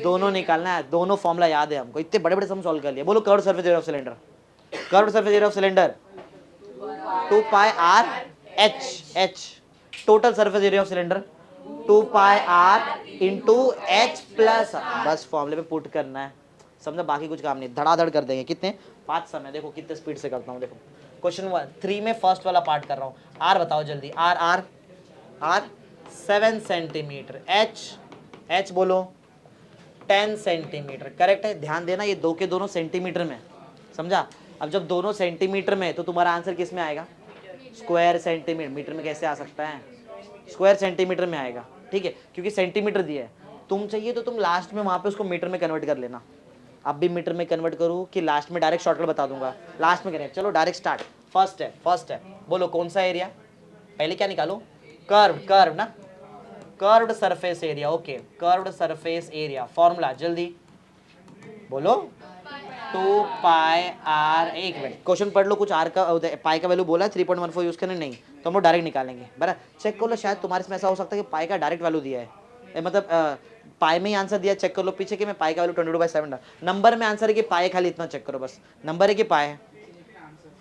दोनों निकालना है, दोनों फॉर्मूला याद है हमको, इतने बड़े बड़े सम सॉल्व कर लिए। बोलो curved surface area of cylinder, curved surface area of cylinder 2 pi R H, total surface area of cylinder 2 pi R into H plus, बस फॉर्मूले पे पुट करना है, समझा, बाकी कुछ काम नहीं, धड़ाधड़ कर देंगे। कितने 5 समय, देखो कितने स्पीड से करता हूँ। देखो क्वेश्चन 3 में फर्स्ट वाला पार्ट कर रहा हूँ। आर बताओ जल्दी, R R R 7 centimetre, H बोलो 10 सेंटीमीटर, करेक्ट है। ध्यान देना ये दो के दोनों सेंटीमीटर में, समझा। अब जब दोनों सेंटीमीटर में तो तुम्हारा आंसर किस में आएगा, स्क्वायर सेंटीमीटर। मीटर में कैसे आ सकता है, स्क्वायर सेंटीमीटर में आएगा, ठीक है, क्योंकि सेंटीमीटर दिया है। तुम चाहिए तो तुम लास्ट में वहां पे उसको मीटर में कन्वर्ट कर लेना। अब भी मीटर में कन्वर्ट करूँ कि लास्ट में डायरेक्ट शॉर्टकट बता दूंगा, लास्ट में करें। चलो डायरेक्ट स्टार्ट, फर्स्ट है, बोलो कौन सा एरिया, पहले क्या निकालो, कर्व ना, curved surface area. Okay, curved surface area formula जल्दी बोलो, 2 पाई आर, एक मिनट क्वेश्चन पढ़ लो, कुछ आर का पाई का वैल्यू बोला है 3.14 यूज करने, नहीं तो हम लोग डायरेक्ट निकालेंगे। बराबर, चेक कर लो, शायद तुम्हारे इसमें ऐसा हो सकता है कि पाई का डायरेक्ट वैल्यू दिया है, मतलब पाई में ही आंसर दिया, चेक कर लो पीछे कि मैं पाई का वैल्यू 22/7 नंबर में आंसर है कि पाई, खाली इतना चेक करो बस, नंबर है कि पाई है,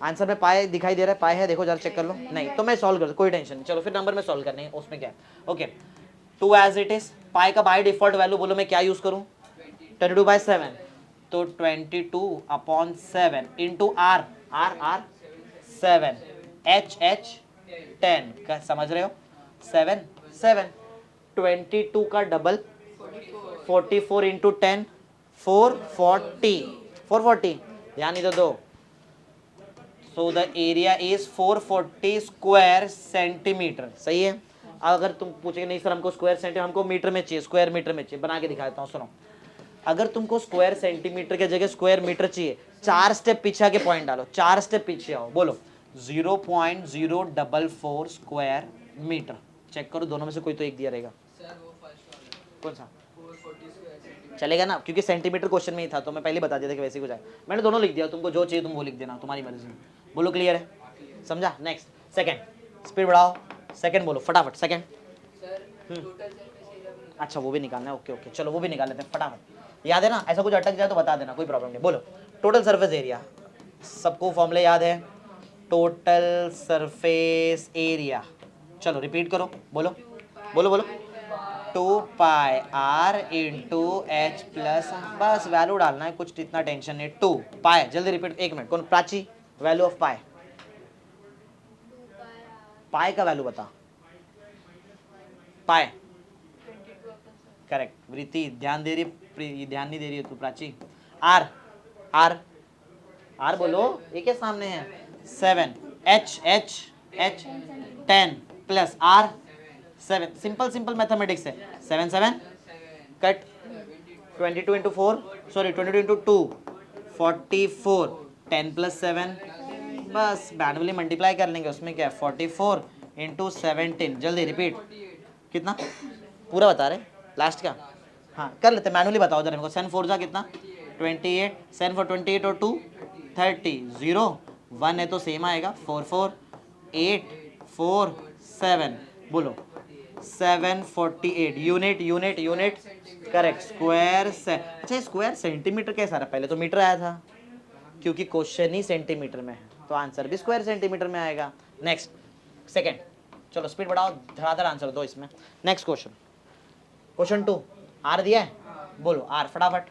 आंसर में पाई दिखाई दे रहा है, पाई है, देखो जरा चेक कर लो, नहीं तो मैं सॉल्व कर, कोई टेंशन नहीं, चलो फिर नंबर में सॉल्व करने हैं, उसमें क्या है। ओके, 2 एज इट इज, पाई का बाय डिफॉल्ट वैल्यू बोलो मैं क्या यूज करूं, 22/7, तो 22/7 इंटू आर 7, एच 10, समझ रहे हो, 7 22 का डबल 44 इंटू 10 440, ध्यान नहीं तो दो। So the area is 440 square centimetre, सही है। अगर तुम पूछेगे नहीं सर हमको स्क्वायर सेंटीमीटर, हमको मीटर में चाहिए, स्क्वायर मीटर में चाहिए, बना के दिखाता हूँ, सुनो। अगर तुमको स्क्वायर सेंटीमीटर के जगह स्क्वायर मीटर चाहिए, 4 स्टेप पीछे आके पॉइंट डालो, 4 स्टेप पीछे आओ, बोलो 0.044 स्क्वायर मीटर, चेक करो दोनों में से कोई तो एक दिया रहेगा, कौन सा चलेगा ना, क्योंकि सेंटीमीटर क्वेश्चन में ही था तो मैं पहले बता दिया था कि वैसे कुछ है, मैंने दोनों लिख दिया, तुमको जो चाहिए तुम वो लिख देना, तुम्हारी मर्जी। बोलो क्लियर है, समझा। नेक्स्ट, सेकंड, स्पीड बढ़ाओ, सेकंड बोलो फटाफट, सेकंड। अच्छा वो भी निकालना है, ओके चलो वो भी निकाल लेते हैं फटाफट, याद है ना, ऐसा कुछ अटक जाए तो बता देना, कोई प्रॉब्लम नहीं। बोलो टोटल सरफेस एरिया, सबको फॉर्मूला याद है, टोटल सरफेस एरिया, चलो रिपीट करो, बोलो 2 pi R into H plus, बस वैल्यू डालना है, कुछ इतना टेंशन नहीं, 2 पाई, जल्दी रिपीट, एक मिनट, कौन प्राची, वैल्यू ऑफ पाई, पाई का वैल्यू बता, पाई करेक्ट, वृत्ति ध्यान दे रही, ध्यान नहीं दे रही है तू प्राची, आर आर आर बोलो, एक सामने है, 7, H 10 plus R 7, simple mathematics है, 7 cut 22 into 4, sorry 22 into 2 44, 10 plus 7, बस मैनुअली मल्टीप्लाई कर लेंगे, उसमें क्या है 44 इंटू 17, जल्दी रिपीट, कितना पूरा बता रहे लास्ट का, हाँ कर लेते मैनुअली, बताओ जरा मेरे को, 7 4 जा कितना 28, 7 4 28 और 2 30, 0 1 है तो सेम आएगा, 4 4 8 4 7, बोलो 748, यूनिट करेक्ट, स्क्वायर से, अच्छा स्क्वायर सेंटीमीटर कैसा रहा, पहले तो मीटर आया था, क्योंकि क्वेश्चन ही सेंटीमीटर में है तो आंसर भी स्क्वायर सेंटीमीटर में आएगा। नेक्स्ट सेकंड, चलो स्पीड बढ़ाओ, धड़ाधड़ आंसर दो इसमें। नेक्स्ट क्वेश्चन 2, आर दिया है, बोलो आर फटाफट,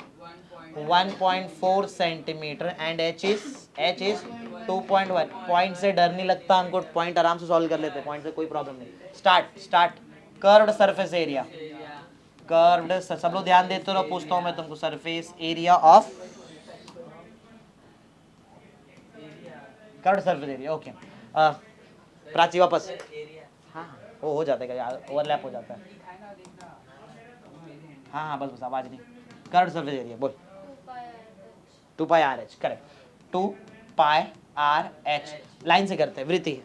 1.4 centimetre and H is 2.1, point से डर नहीं लगता हमको, पॉइंट आराम से सॉल्व कर लेते, पॉइंट से कोई प्रॉब्लम नहीं। Start, curved surface area, curved, सब लोग ध्यान देते रहो, पूछता हूं मैं तुमको, surface area of curved surface area, okay. Prachi वापस, हाँ वो हो जाता है यार, ओवरलैप हो जाता है, हाँ बस आवाज नहीं, कर्व्ड सरफेस एरिया बोल, 2 pi R H, correct, 2 pi R H, line से करते हैं, वृत्ति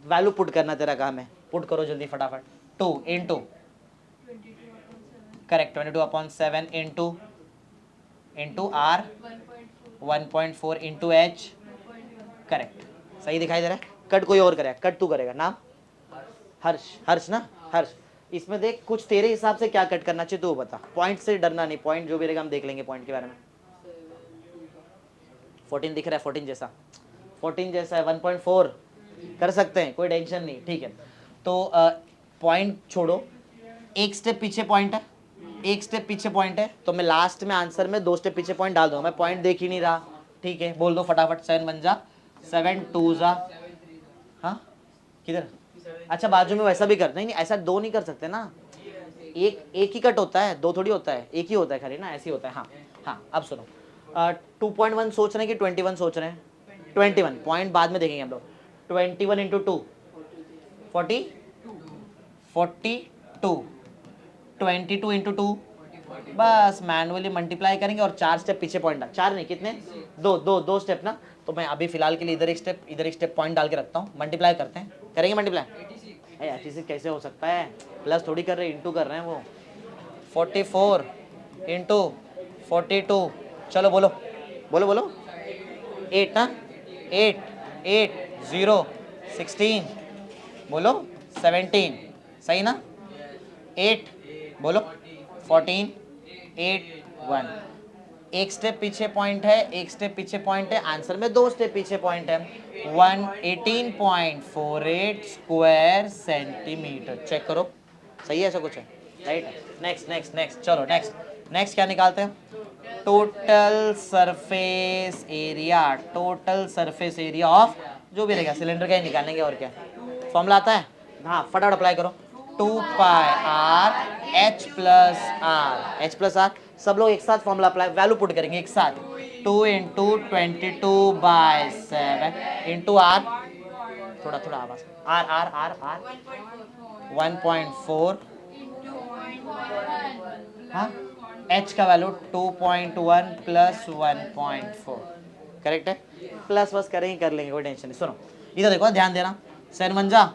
वैल्यू पुट करना तेरा काम है, पुट करो जल्दी फटाफट, 2 into correct 22/7 into R 1.4 into H, correct सही दिखाई दे रहा है। कट कोई और करेगा, कट तू करेगा, नाम हर्ष, हर्ष ना हर्ष। इसमें देख कुछ तेरे हिसाब से क्या कट करना चाहिए तू बता, पॉइंट से डरना नहीं, पॉइंट जो भी रहेगा हम देख लेंगे पॉइंट के बारे में। 14 दिख रहा है, 14 जैसा, 14 जैसा है, 1.4 कर सकते हैं, कोई टेंशन नहीं, ठीक है। तो पॉइंट छोड़ो, एक स्टेप पीछे पॉइंट है, एक स्टेप पीछे पॉइंट है, तो मैं लास्ट में आंसर में 2 स्टेप पीछे पॉइंट डाल दूंगा, मैं पॉइंट देख ही नहीं रहा, ठीक है। बोल दो फटाफट, 7 बन जा, 7 2 जा, हाँ किधर, अच्छा बाजू में वैसा भी कर, नहीं नहीं ऐसा 2 नहीं कर सकते ना, एक ही कट होता है, 2 थोड़ी होता है, एक ही होता है खाली ना, ऐसे ही होता है। हाँ हाँ अब सुनो, 2.1 सोच रहे हैं कि 21 सोच रहे हैं, 21 पॉइंट बाद में देखेंगे हम लोग। 21 इंटू 2 42, 22 इंटू 2 बस मैनुअली मल्टीप्लाई करेंगे और 4 स्टेप पीछे पॉइंट डाल, 4 नहीं कितने, दो स्टेप ना, तो मैं अभी फिलहाल के लिए इधर एक स्टेप पॉइंट डाल के रखता हूँ, मल्टीप्लाई करते हैं, करेंगे मल्टीप्लाई। 86 कैसे हो सकता है, प्लस थोड़ी कर रहे हैं, इंटू कर रहे हैं वो। 44 इंटू 42, चलो बोलो बोलो बोलो, 8 ना, 8 0 16, बोलो 17, सही ना, 8 बोलो 14 8 1, एक स्टेप पीछे पॉइंट है, एक स्टेप पीछे पॉइंट है, आंसर में 2 स्टेप पीछे पॉइंट है, 118.48 स्क्वायर सेंटीमीटर, चेक करो सही है, ऐसा कुछ है, राइट। नेक्स्ट चलो नेक्स्ट क्या निकालते हैं, टोटल सरफेस एरिया ऑफ जो भी रहेगा सिलेंडर का ही निकालेंगे, और क्या फॉर्मूला आता है, हाँ फटाफट अप्लाई करो, 2 pi R H plus are, सब लोग एक साथ फॉर्मूला अप्लाई, वैल्यू पुट करेंगे एक साथ, 2 इंटू 22/7 इंटू आर, थोड़ा आवाज, आर 1.4, हाँ एच का वैल्यू 2.1 प्लस 1.4, करेक्ट है, प्लस बस करेंगे कर लेंगे, कोई टेंशन नहीं। सुनो इधर देखो, ध्यान देना, 7 1 जा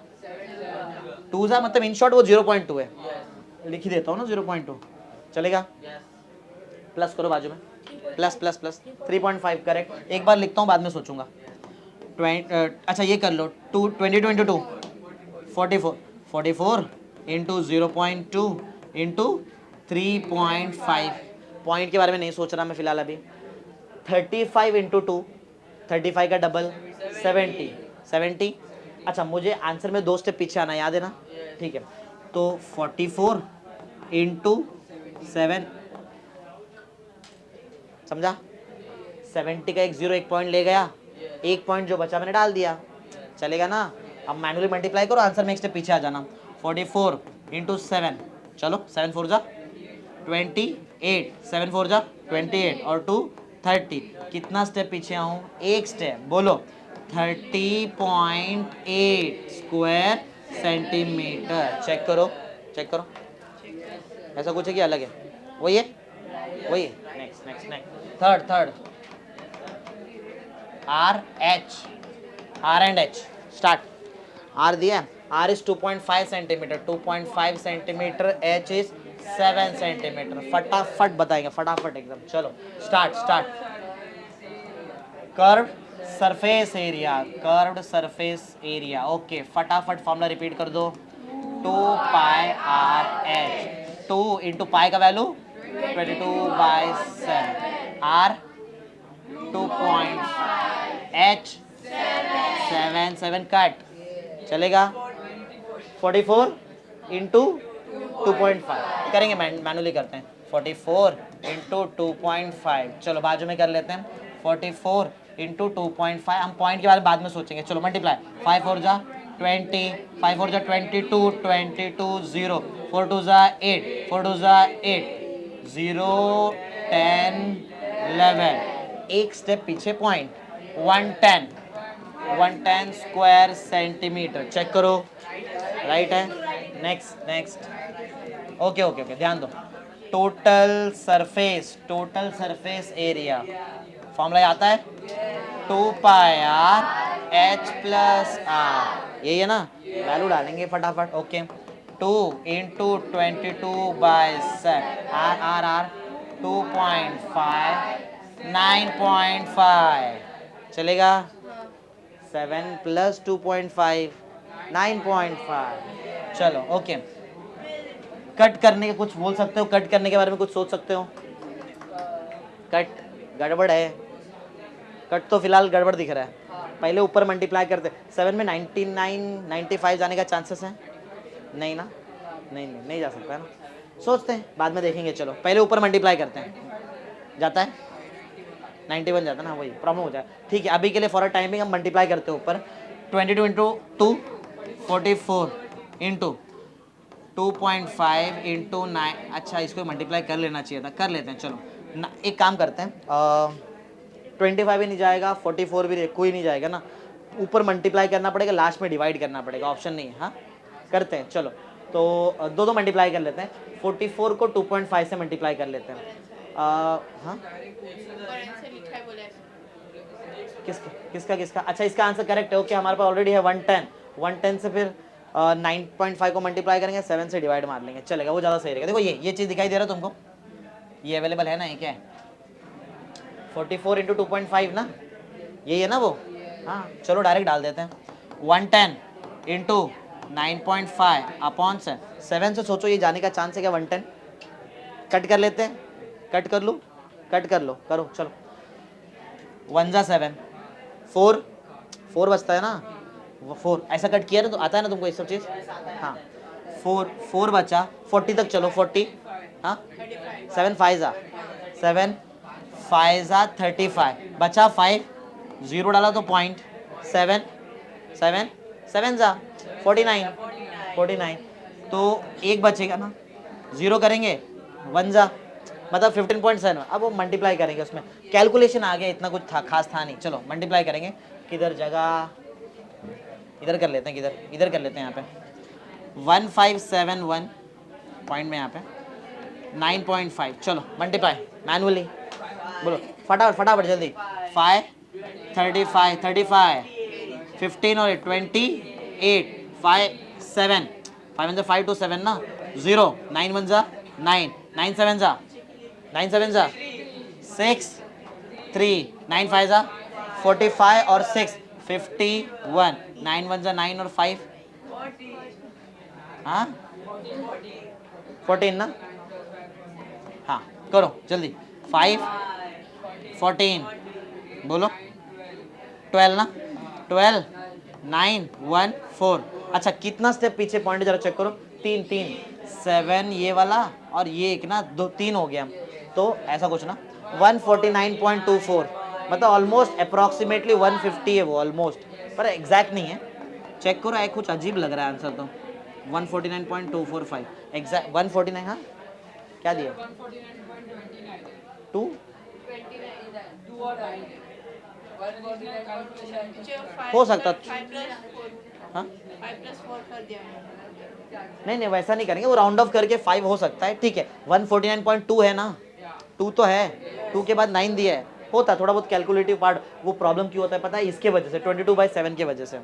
2 जा, मतलब इन शॉर्ट वो 0.2 है, लिख ही देता हूँ ना 0.2, चलेगा, प्लस करो बाजू में, प्लस 3.5 करेक्ट, एक बार लिखता हूँ बाद में सोचूंगा, अच्छा ये कर लो, 22 इंटू 2 44 इंटू 0.2 इंटू 3.5, पॉइंट के बारे में नहीं सोच रहा मैं फिलहाल अभी, 35 इंटू 2 35 का डबल 70, अच्छा मुझे आंसर में 2 स्टेप पीछे आना, याद है ना, ठीक है। तो 44 इंटू 7, समझा, 70 का एक पॉइंट ले गया, एक पॉइंट जो बचा मैंने डाल दिया, चलेगा ना। अब मैनुअली मल्टीप्लाई करो, आंसर में एक स्टेप पीछे आ जाना, 44 इंटू 7, चलो 7 4 जा 28, 7 4 जा 28 और 2 30, कितना स्टेप पीछे आऊँ, एक स्टेप, बोलो 30.8 स्क्वायर सेंटीमीटर, चेक करो ऐसा कुछ है कि अलग है, वही है next third R and H, start, R दिया, R is 2.5 centimetre, 2.5 centimetre, H is 7 centimetre, फटाफट बताएंगे, फटाफट एकदम, चलो start curved surface area, okay फटाफट फॉर्मूला रिपीट कर दो, 2 pi R H, 2 into pi का वैल्यू 22/7, आर 2. एच 7 कट, चलेगा 44 इंटू 2.5, करेंगे मैनुअली करते हैं, 44 इंटू 2.5, चलो बाजू में कर लेते हैं, 44 इंटू 2.5, हम पॉइंट के बारे में बाद में सोचेंगे, चलो मल्टीप्लाई, 5 4 जा 20, 5 4 जा 22 0, 4 2 जा 8, 4 2 जा 8, 0 10 11, एक स्टेप पीछे पॉइंट, 110 स्क्वायर सेंटीमीटर, चेक करो राइट है। नेक्स्ट ओके ध्यान दो, टोटल सरफेस एरिया, फॉर्मूला आता है 2 pi R H plus are, यही है ना, वैल्यू डालेंगे फटाफट, ओके 2 इंटू 22/7 R 2.5 9.5 चलेगा 7 प्लस 2.5 9.5 चलो ओके कट करने के कुछ बोल सकते हो कट करने के बारे में कुछ सोच सकते हो कट गड़बड़ है कट तो फिलहाल गड़बड़ दिख रहा है पहले ऊपर मल्टीप्लाई करते 7 में 99 95 जाने का चांसेस है नहीं ना नहीं जा सकता है ना सोचते हैं बाद में देखेंगे चलो पहले ऊपर मल्टीप्लाई करते हैं जाता है 91 जाता है ना वही प्रॉब्लम हो जाए ठीक है अभी के लिए फॉर अ टाइमिंग हम मल्टीप्लाई करते हैं ऊपर 22 इंटू 2 44 इंटू 2.5 इंटू 9 अच्छा इसको मल्टीप्लाई कर लेना चाहिए था कर लेते हैं चलो एक काम करते हैं 25 भी नहीं जाएगा 44 भी कोई नहीं जाएगा ना ऊपर मल्टीप्लाई करना पड़ेगा लास्ट में डिवाइड करना पड़ेगा ऑप्शन नहीं है हाँ करते हैं चलो तो दो मल्टीप्लाई कर लेते हैं 44 को 2.5 से मल्टीप्लाई कर लेते हैं हाँ किसका अच्छा इसका आंसर करेक्ट है ओके हमारे पास ऑलरेडी है 110 से फिर 9.5 को मल्टीप्लाई करेंगे 7 से डिवाइड मार लेंगे चलेगा वो ज़्यादा सही रहेगा देखो ये चीज़ दिखाई दे रहा है तुमको ये अवेलेबल है ना ये क्या है 44 इंटू 2.5 ना यही है ना वो हाँ चलो डायरेक्ट डाल देते हैं 110 इंटू 9.5 अपॉन 7 से सोचो ये जाने का चांस है क्या 110 कट कर लेते हैं कट कर लो करो चलो 1 जा 7 4 बचता है ना 4 ऐसा कट किया ना तो आता है ना तुमको ये सब चीज़ हाँ 4 बचा 40 तक चलो 40 हाँ 7 5 जा 7 5 जा 35 बचा 5 0 डाला तो 0.7 जा 49 तो एक बचेगा ना 0 करेंगे 1 जा मतलब 15.7 अब वो मल्टीप्लाई करेंगे उसमें कैलकुलेशन आ गया इतना कुछ था खास था नहीं चलो मल्टीप्लाई करेंगे किधर जगह इधर कर लेते हैं इधर कर लेते हैं यहाँ पे 1571 पॉइंट में यहाँ पे 9.5 चलो मल्टीप्लाई मैनुअली बोलो फटाफट जल्दी 5 35 15 और 28 5 7 5 5 to 7 ना 0 9 1 जा 9 9 7 जा 9 7 जा 6 3 9 5 जा 45 और 6 51 9 1 जा 9 और 5 हाँ 14 ना हाँ करो जल्दी 5 14 बोलो 12 ना 12 9 1 4 अच्छा कितना स्टेप पीछे पॉइंट जरा चेक करो 3 7 ये वाला और ये एक ना 3 हो गया तो ऐसा कुछ ना 149.24 मतलब ऑलमोस्ट अप्रॉक्सीमेटली 150 है वो ऑलमोस्ट पर एग्जैक्ट नहीं है चेक करो है कुछ अजीब लग रहा है आंसर तो 149.245 एग्जैक्ट 149 हाँ क्या दिया 2 हो सकता हाँ नहीं वैसा नहीं करेंगे वो राउंड ऑफ करके 5 हो सकता है ठीक है 149.2 है ना 2 तो है 2 के बाद 9 दिया है होता है थोड़ा बहुत कैलकुलेटिव पार्ट वो प्रॉब्लम क्यों होता है पता है इसके वजह से 22/7 के वजह से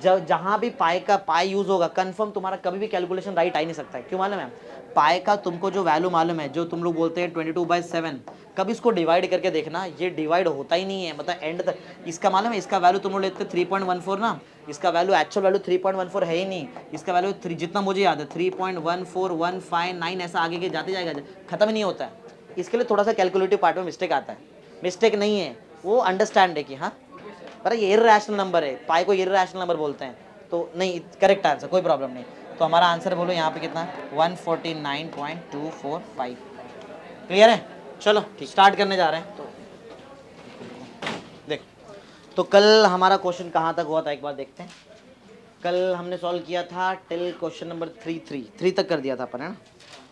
जहाँ भी पाई यूज होगा कंफर्म तुम्हारा कभी भी कैलकुलेशन राइट आ ही नहीं सकता है क्यों मालूम है पाई का तुमको जो वैल्यू मालूम है जो तुम लोग बोलते हैं 22/7 कभी इसको डिवाइड करके देखना ये डिवाइड होता ही नहीं है मतलब एंड तक इसका मालूम है इसका वैल्यू तुम लोग लेते 3.14 ना इसका वैल्यू एक्चुअल वैल्यू 3.14 है ही नहीं इसका वैल्यू 3 जितना मुझे याद है 3.14159 ऐसा आगे के जाते जाएगा खत्म ही नहीं होता है इसके लिए थोड़ा सा कैलकुलेटिव पार्ट में मिस्टेक आता है मिस्टेक नहीं है वो अंडरस्टैंड है कि हाँ पर ये इरैशनल नंबर है पाई को इरैशनल नंबर बोलते हैं तो नहीं करेक्ट आंसर कोई प्रॉब्लम नहीं तो हमारा आंसर बोलो यहाँ पे कितना 149.245 क्लियर है चलो ठीक स्टार्ट करने जा रहे हैं तो देख तो कल हमारा क्वेश्चन कहाँ तक हुआ था एक बार देखते हैं कल हमने सॉल्व किया था टिल क्वेश्चन नंबर 3 तक कर दिया था अपन है ना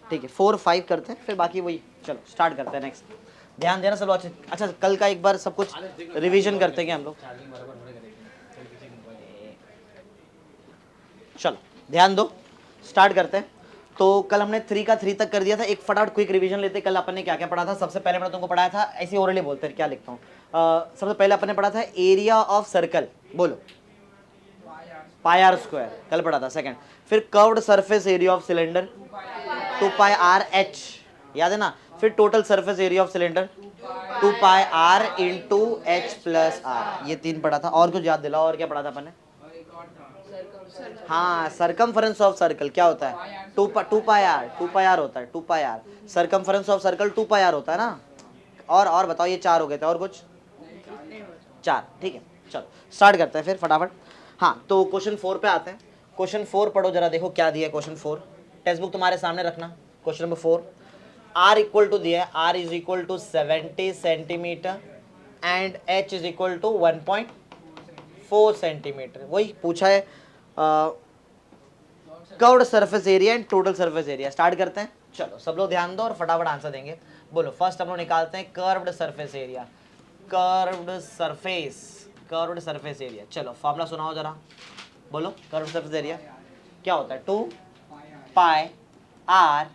ठीक है 4 5 करते हैं फिर बाकी वही चलो स्टार्ट करते हैं नेक्स्ट ध्यान देना सब अच्छा कल का एक बार सब कुछ रिवीजन करते हैं हम लोग चलो ध्यान दो स्टार्ट करते हैं तो कल हमने 3 का 3 तक कर दिया था एक फटाफट क्विक रिवीजन लेते कल अपन ने क्या क्या पढ़ा था सबसे पहले मैंने तुमको पढ़ाया था ऐसे ओरली बोलते हैं क्या लिखता हूँ सबसे पहले अपन ने पढ़ा था एरिया ऑफ सर्कल बोलो पाई आर स्क्वायर, कल पढ़ा था। सेकंड, फिर curved surface area of cylinder 2 pi R H, याद है ना। फिर total surface area of cylinder 2 pi R into H plus R, ये 3 पढ़ा था। और कुछ याद दिलाओ, और क्या पढ़ा था अपन ने? हाँ, सरकमफरेंस ऑफ सर्कल क्या होता है? 2 पाई आर होता है, 2 pi R. Circumference of circle 2 pi R होता है ना। और बताओ, ये 4 हो गए थे, और कुछ? 4, ठीक है। चलो स्टार्ट करते हैं फिर फटाफट। हाँ, तो क्वेश्चन 4 पे आते हैं। क्वेश्चन 4 पढ़ो जरा, देखो क्या दिया है क्वेश्चन 4। टेक्स्ट बुक तुम्हारे सामने रखना। Question number 4, R equal to दिया है, R is equal to 70 centimetre and H is equal to 1.4 centimetre. वही पूछा है, curved surface area and total surface area. Start करते हैं, चलो सब लोग ध्यान दो और फटाफट आंसर देंगे। बोलो, फर्स्ट हम लोग निकालते हैं curved surface area. Curved surface area, चलो फॉर्मूला सुनाओ जरा। बोलो, कर्व्ड सरफेस एरिया क्या होता है? 2 पाई आर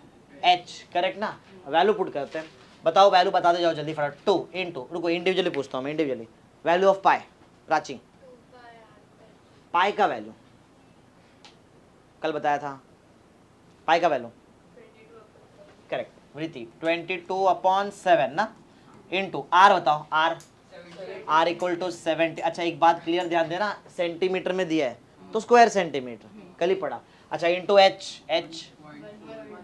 एच, करेक्ट ना। वैल्यू पुट करते हैं, बताओ वैल्यू बता दे जाओ जल्दी फटाफट। 2 इंटू, रुको इंडिविजुअली पूछता हूँ मैं, individually value of pi. Prachi, pi का वैल्यू कल बताया था, पाई का वैल्यू करेक्ट। वृत्ति 22/7 ना, इंटू आर बताओ, आर इक्वल टू 70। अच्छा एक बात क्लियर ध्यान देना, सेंटीमीटर में दिया है तो स्क्वायर सेंटीमीटर, कल ही पढ़ा। अच्छा इंटू एच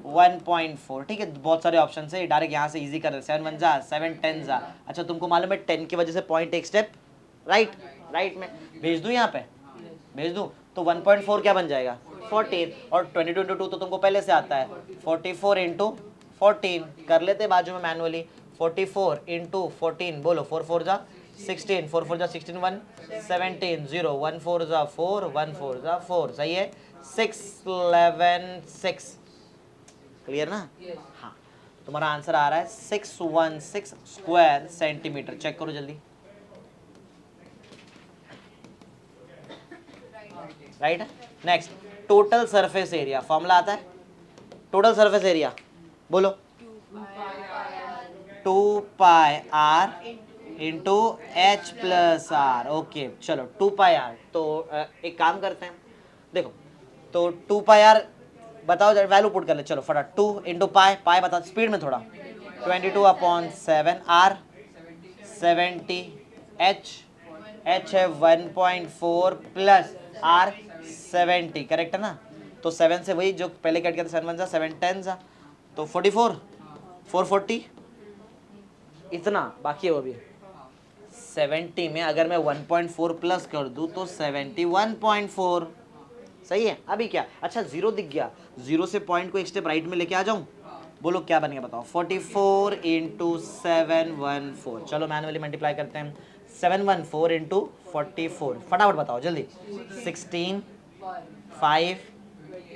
1.4, ठीक है। बहुत सारे ऑप्शन है, डायरेक्ट यहाँ से इजी कर रहे, 7 1 जा 7 10 जा। अच्छा तुमको मालूम है 10 की वजह से पॉइंट एक स्टेप राइट में भेज दूँ, यहाँ पे भेज दूँ तो 1.4 क्या बन जाएगा? 14। और 22 इंटू 2 तो तुमको पहले से आता है, 44 इंटू 14 कर लेते बाजू में मैनुअली। 44 इंटू 14, बोलो 4 4 जा 16, 4 4 जा 16, 1 17, 0 1 4 जा 4, 1 4 जा 4, सही है। 6 11 6, क्लियर ना? हाँ, तुम्हारा आंसर आ रहा है 616 स्क्वायर सेंटीमीटर। चेक करो जल्दी, राइट है। Next, total surface area, formula आता है टोटल सरफेस एरिया, बोलो 2 pi R into H plus R. Okay चलो 2 पाई आर, तो एक काम करते हैं, देखो तो 2 पाई आर बताओ जरा, वैल्यू पुट कर ले चलो फटाफट। 2 इंटू पाई बता स्पीड में थोड़ा, 22/7 आर 70, एच है 1.4 प्लस आर 70, करेक्ट है ना। तो 7 से वही जो पहले कट गया था, 7 1 जा 7 10 जा, तो 44 440 इतना बाकी है वो भी। 70 में अगर मैं 1.4 प्लस कर दूं तो 71.4, सही है। अभी क्या, अच्छा जीरो दिख गया, जीरो से पॉइंट को एक स्टेप राइट में लेके आ जाऊं, बोलो क्या बनेगा बताओ? 44 इंटू 714, चलो मैनुअली मल्टीप्लाई करते हैं। 714 इंटू 44, फटाफट बताओ जल्दी। 16 5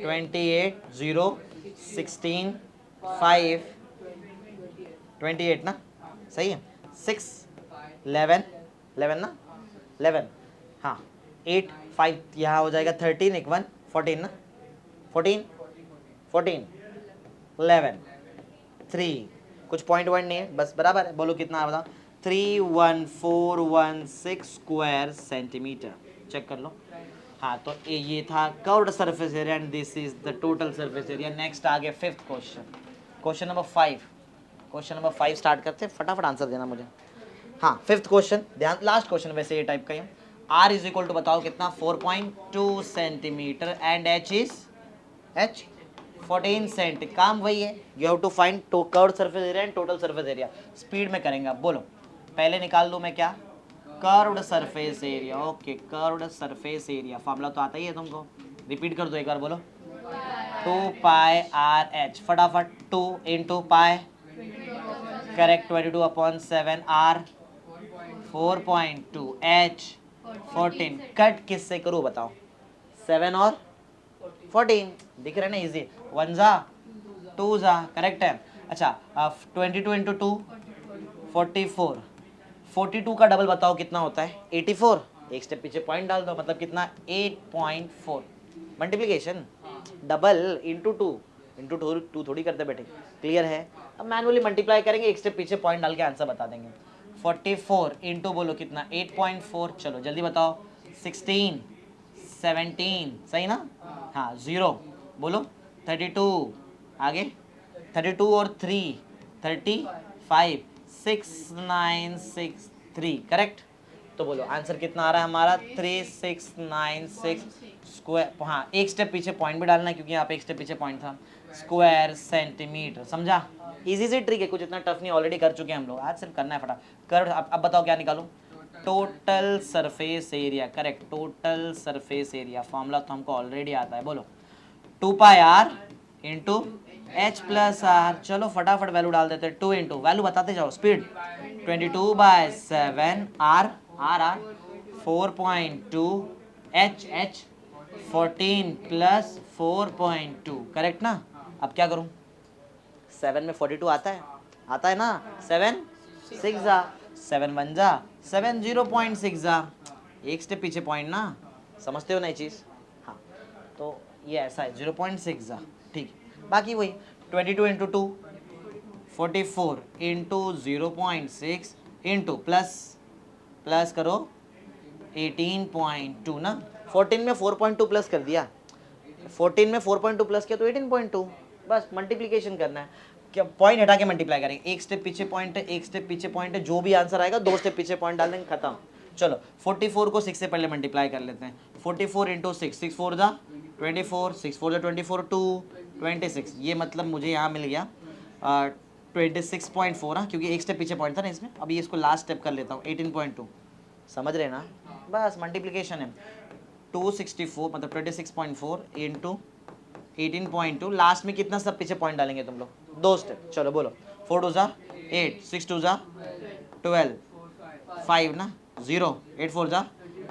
28 0 16 5 28 ना, सही है। 6 11 11 ना, 11 हाँ, 8 5 यहाँ हो जाएगा 13, एक 1 14 ना, 14 11 3, कुछ पॉइंट नहीं है, बस बराबर है। बोलो कितना है बताओ? 31416 स्क्वायर सेंटीमीटर। चेक कर लो। हाँ, तो ये था curved surface area and this is the total surface area. Next आ गया fifth question, question number 5। Question number 5 start करते हैं, फटाफट आंसर देना मुझे। हाँ, फिफ्थ क्वेश्चन, ध्यान, लास्ट क्वेश्चन वैसे ये टाइप का ही है। आर इज इक्वल टू बताओ कितना? 4.2 सेंटीमीटर एंड एच 14 सेंट। काम वही है, you have to find curved surface area and total surface area. Speed में करेंगे आप, बोलो पहले निकाल दूं मैं क्या? Curved surface area. Okay, curved surface area formula तो आता ही है तुमको, रिपीट कर दो एक बार, बोलो 2 पाई आर एच, फटाफट 2 into pi, correct 22/7 R 4.2 H 14, cut किससे करूँ बताओ? 7 और 14 दिख रहा है ना, इजी। 1 जा 2 जा, करेक्ट है। अच्छा 22 इंटू 2 44, 42 का डबल बताओ कितना होता है? 84, एक स्टेप पीछे पॉइंट डाल दो, मतलब कितना? 8.4। मल्टीप्लीकेशन डबल इंटू 2 इंटू 2 थोड़ी करते बैठे, क्लियर है। अब मैनुअली मल्टीप्लाई करेंगे, एक स्टेप पीछे पॉइंट डाल के आंसर बता देंगे। 44 इंटू बोलो कितना? 8.4, चलो जल्दी बताओ। 16 17 सही ना, हाँ 0 बोलो 32 आगे 32 और 3 35 6963 करेक्ट। तो बोलो आंसर कितना आ रहा है हमारा 3696 स्क्वायर, हाँ एक स्टेप पीछे पॉइंट भी डालना है क्योंकि यहाँ पे एक स्टेप पीछे पॉइंट था, स्क्वायर सेंटीमीटर। समझा, इजी से ट्रिक है, कुछ इतना टफ नहीं, ऑलरेडी कर चुके हैं हम लोग, आज सिर्फ करना है फटा कर। अब बताओ क्या निकालूं, total surface area, correct, total surface area formula तो हमको ऑलरेडी आता है, बोलो 2 pi R into H plus R. चलो फटाफट वैल्यू डाल देते हैं, 2 इंटू वैल्यू बताते जाओ speed, 22/7 R R R 4.2 H H 14 plus 4.2 correct ना। अब क्या करूं, 7 में 42 आता है ना, 7 6 जा 7 1 जा 7 0.6 जा, एक स्टेप पीछे पॉइंट ना, समझते हो ना ये चीज़, हाँ तो ये ऐसा है 0.6 जा, ठीक। बाकी वही 22 इंटू 2 44 इंटू 0.6 इंटू प्लस करो 18.2 ना, 14 में 4.2 प्लस कर दिया, 14 में 4.2 प्लस किया तो 18.2, बस मल्टीप्लिकेशन करना है, क्या पॉइंट हटा के मल्टीप्लाई करेंगे, एक स्टेप पीछे पॉइंट है, एक स्टेप पीछे पॉइंट है, जो भी आंसर आएगा 2 स्टेप पीछे पॉइंट डाल देंगे, खत्म। चलो 44 को 6 से पहले मल्टीप्लाई कर लेते हैं, 44 इंटू 6 6 4 जा 24 6 4 जा 24 2 26, ये मतलब मुझे यहाँ मिल गया 26.4, हाँ क्योंकि एक स्टेप पीछे पॉइंट था ना इसमें, अभी इसको लास्ट स्टेप कर लेता हूँ 18.2, समझ रहे ना, बस मल्टीप्लिकेशन है, 264 मतलब 26.4 इंटू 18.2, लास्ट में कितना सब पीछे पॉइंट डालेंगे तुम लोग, 2 स्टेप। चलो बोलो 4 2 जा 8 6 2 जा 12 5 ना 0 8 4 जा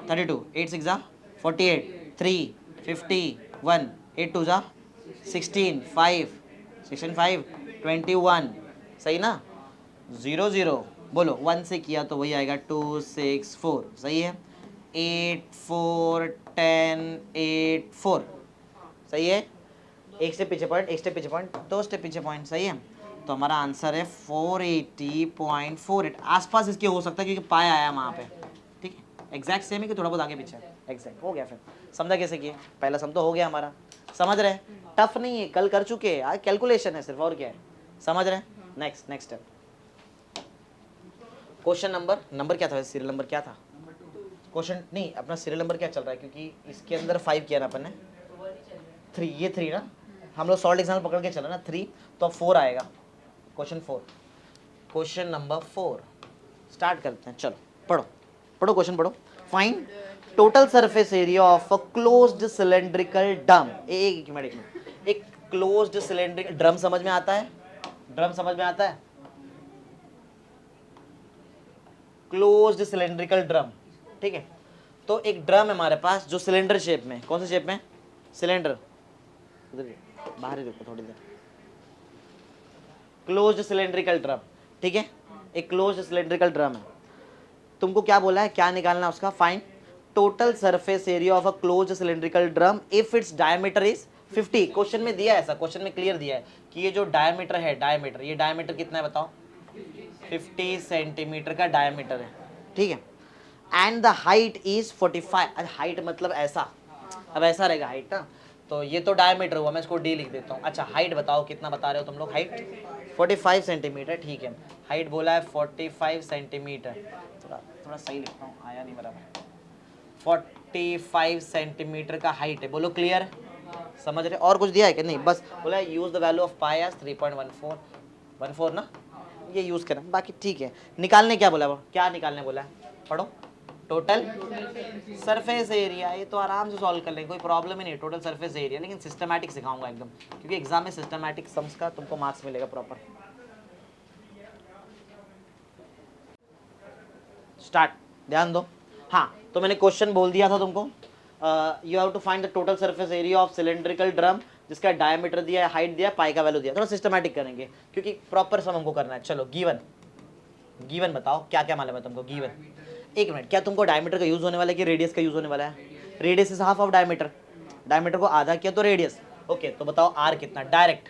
32 8 6 जा 48 3 51 8 2 जा 16 5 16 5 21 सही ना, 0 0 बोलो 1 से किया तो वही आएगा 2 6 4 सही है, 8 4 10 8 4 सही है, एक स्टेप पीछे पॉइंट, एक स्टेप पीछे पॉइंट, 2 स्टेप पीछे पॉइंट सही है। तो हमारा आंसर है 480.48, आसपास इसके हो सकता है क्योंकि पाई आया वहाँ पे, ठीक है, एग्जैक्ट सेम है कि थोड़ा बहुत आगे पीछे, एग्जैक्ट हो गया। फिर समझा कैसे किए, पहला सम तो हो गया हमारा, समझ रहे, टफ नहीं है, कल कर चुके हैं, आज कैलकुलेशन है सिर्फ, और क्या है, समझ रहे। नेक्स्ट स्टेप, क्वेश्चन नंबर क्या था, सीरियल नंबर क्या था, क्वेश्चन नहीं अपना सीरियल नंबर क्या चल रहा है, क्योंकि इसके अंदर 5 किया ना अपन ने, 3 ये 3 ना, हम लोग सॉल्ट एग्जाम्पल पकड़ के चला ना 3, तो अब 4 आएगा, क्वेश्चन नंबर 4 स्टार्ट करते हैं। चलो पढ़ो क्वेश्चन पढ़ो। Find total surface area of a closed cylindrical drum, एक मिनट, एक क्लोज्ड सिलेंड्रिकल ड्रम समझ में आता है, ड्रम समझ में आता है, क्लोज्ड सिलेंड्रिकल ड्रम, ठीक है। तो एक ड्रम है हमारे पास जो सिलेंडर शेप में, कौन से शेप में, सिलेंडर, बाहर ही रुको थोड़ी देर, क्लोज्ड सिलेंड्रिकल ड्रम, ठीक है, एक क्लोज्ड सिलेंड्रिकल ड्रम है। तुमको क्या बोला है, क्या निकालना है उसका, find total surface area of a closed cylindrical drum if its diameter is 50। Question में दिया है ऐसा, क्वेश्चन में क्लियर दिया है कि ये जो डायमीटर है, डायमीटर, ये डायमीटर कितना है बताओ, 50 सेंटीमीटर का डायमीटर है, ठीक है, and the height is 45, height मतलब ऐसा, अब ऐसा रहेगा हाइट ना, तो ये तो डायमीटर हुआ, मैं इसको डी लिख देता हूँ। अच्छा हाइट बताओ कितना बता रहे हो तुम लोग, हाइट 45 सेंटीमीटर, ठीक है, हाइट बोला है 45 सेंटीमीटर, थोड़ा सही लिखता हूँ, आया नहीं बराबर, 45 सेंटीमीटर का हाइट है, बोलो क्लियर, समझ रहे, और कुछ दिया है कि नहीं, बस बोला है use the value of pi as 3.14 ना, ये यूज करें, बाकी ठीक है। निकालने क्या बोला, क्या निकालने बोला है, पढ़ो, टोटल सरफेस एरिया, ये तो आराम से सॉल्व कर लेंगे, कोई प्रॉब्लम ही नहीं, टोटल सरफेस एरिया, लेकिन सिस्टमैटिक सिखाऊंगा एकदम, क्योंकि एग्जाम में सिस्टमैटिक सम्स का तुमको मार्क्स मिलेगा प्रॉपर। स्टार्ट, ध्यान दो, हाँ तो मैंने क्वेश्चन बोल दिया था तुमको, you have to find the total surface area of cylindrical drum, जिसका डायमीटर दिया है, हाइट दिया है, पाई का वैल्यू दिया, थोड़ा सिस्टमैटिक करेंगे क्योंकि प्रॉपर सम हमको करना है। चलो गिवन बताओ क्या क्या मालूम है तुमको, गिवन, एक मिनट, क्या तुमको डायमीटर का यूज होने वाला है कि रेडियस का यूज होने वाला है, radius is half of diameter, diameter को आधा किया तो रेडियस, ओके, तो बताओ आर कितना, डायरेक्ट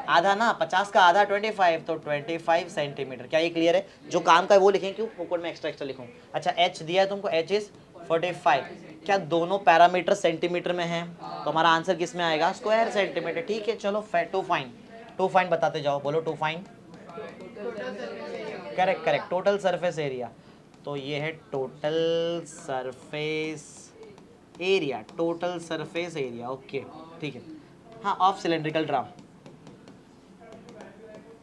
आधा ना, 50 का आधा 25, तो 25 सेंटीमीटर, क्या ये क्लियर है, जो काम का है वो लिखें, क्यों फोकट में एक्स्ट्रा लिखूं। अच्छा एच दिया है तुमको, एच इज 45। क्या दोनों पैरामीटर सेंटीमीटर में हैं? तो हमारा आंसर किस में आएगा? Square centimetre. ठीक है, चलो टू फाइन बताते जाओ, बोलो to find. Correct correct, total surface area. तो ये है total surface area, total surface area. Okay ठीक है। हाँ, of cylindrical drum,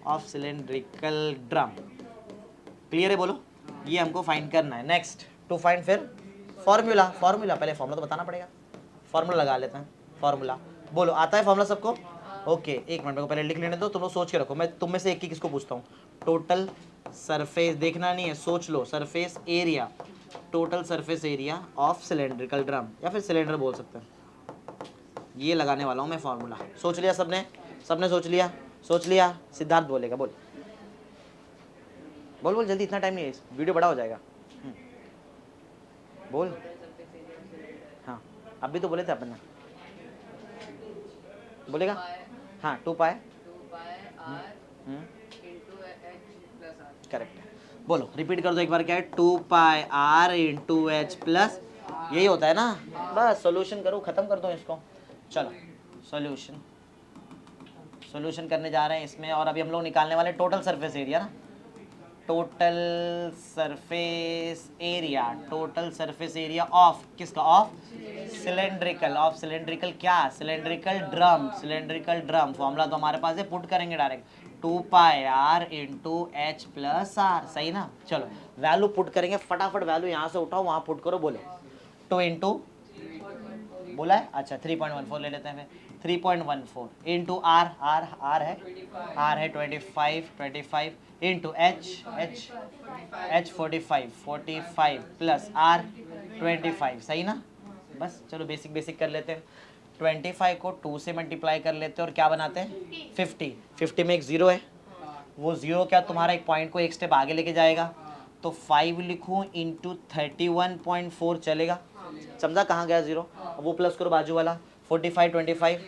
of cylindrical drum. Clear है? बोलो, ये हमको फाइंड करना है। नेक्स्ट टू फाइंड, फिर फॉर्मूला। पहले फॉर्मूला तो बताना पड़ेगा। फॉर्मूला लगा लेते हैं। फॉर्मूला बोलो, आता है फॉर्मूला सबको? ओके, एक मिनट मेरे को पहले लिख लेने दो, तुम लोग सोच के रखो। मैं तुम में से एक ही किसको पूछता हूँ। टोटल सरफेस, देखना नहीं है, सोच लो। Surface area, total surface area of cylindrical drum, या फिर सिलेंडर बोल सकते हैं। ये लगाने वाला हूँ मैं फॉर्मूला। सोच लिया सबने? सबने सोच लिया? सोच लिया? सिद्धार्थ बोलेगा, बोल बोल बोल जल्दी, इतना टाइम नहीं है, वीडियो बड़ा हो जाएगा। बोल। हाँ, अभी तो बोले थे अपन ने। बोलेगा? हाँ, 2 पाए करेक्ट है। बोलो, रिपीट कर दो एक बार। क्या है? 2 pi R into H plus, यही होता है ना? बस सॉल्यूशन करो, खत्म कर दो इसको। चलो सॉल्यूशन करने जा रहे हैं इसमें। और अभी हम लोग निकालने वाले टोटल सरफेस एरिया ना। Total surface area, total surface area of किसका? Of cylindrical. ऑफ सिलेंड्रिकल क्या? Cylindrical drum. Cylindrical drum formula तो हमारे पास है, पुट करेंगे direct. 2 pi R into H plus R, सही ना? चलो वैल्यू पुट करेंगे, फटाफट वैल्यू यहाँ से उठाओ, वहाँ पुट करो। बोलो 2 इंटू, बोला है? अच्छा 3.14 ले लेते हैं फिर। 3.14 इंटू आर, आर है 25 इंटू एच 45 प्लस आर 25, सही ना? बस चलो बेसिक कर लेते हैं। 25 को 2 से मल्टीप्लाई कर लेते हैं और क्या बनाते हैं? 50 में एक जीरो है, वो जीरो क्या तुम्हारा एक पॉइंट को एक स्टेप आगे लेके जाएगा। तो 5 लिखूं इंटू 31.4 चलेगा? समझा कहाँ गया जीरो? वो प्लस करो बाजू वाला। 45 25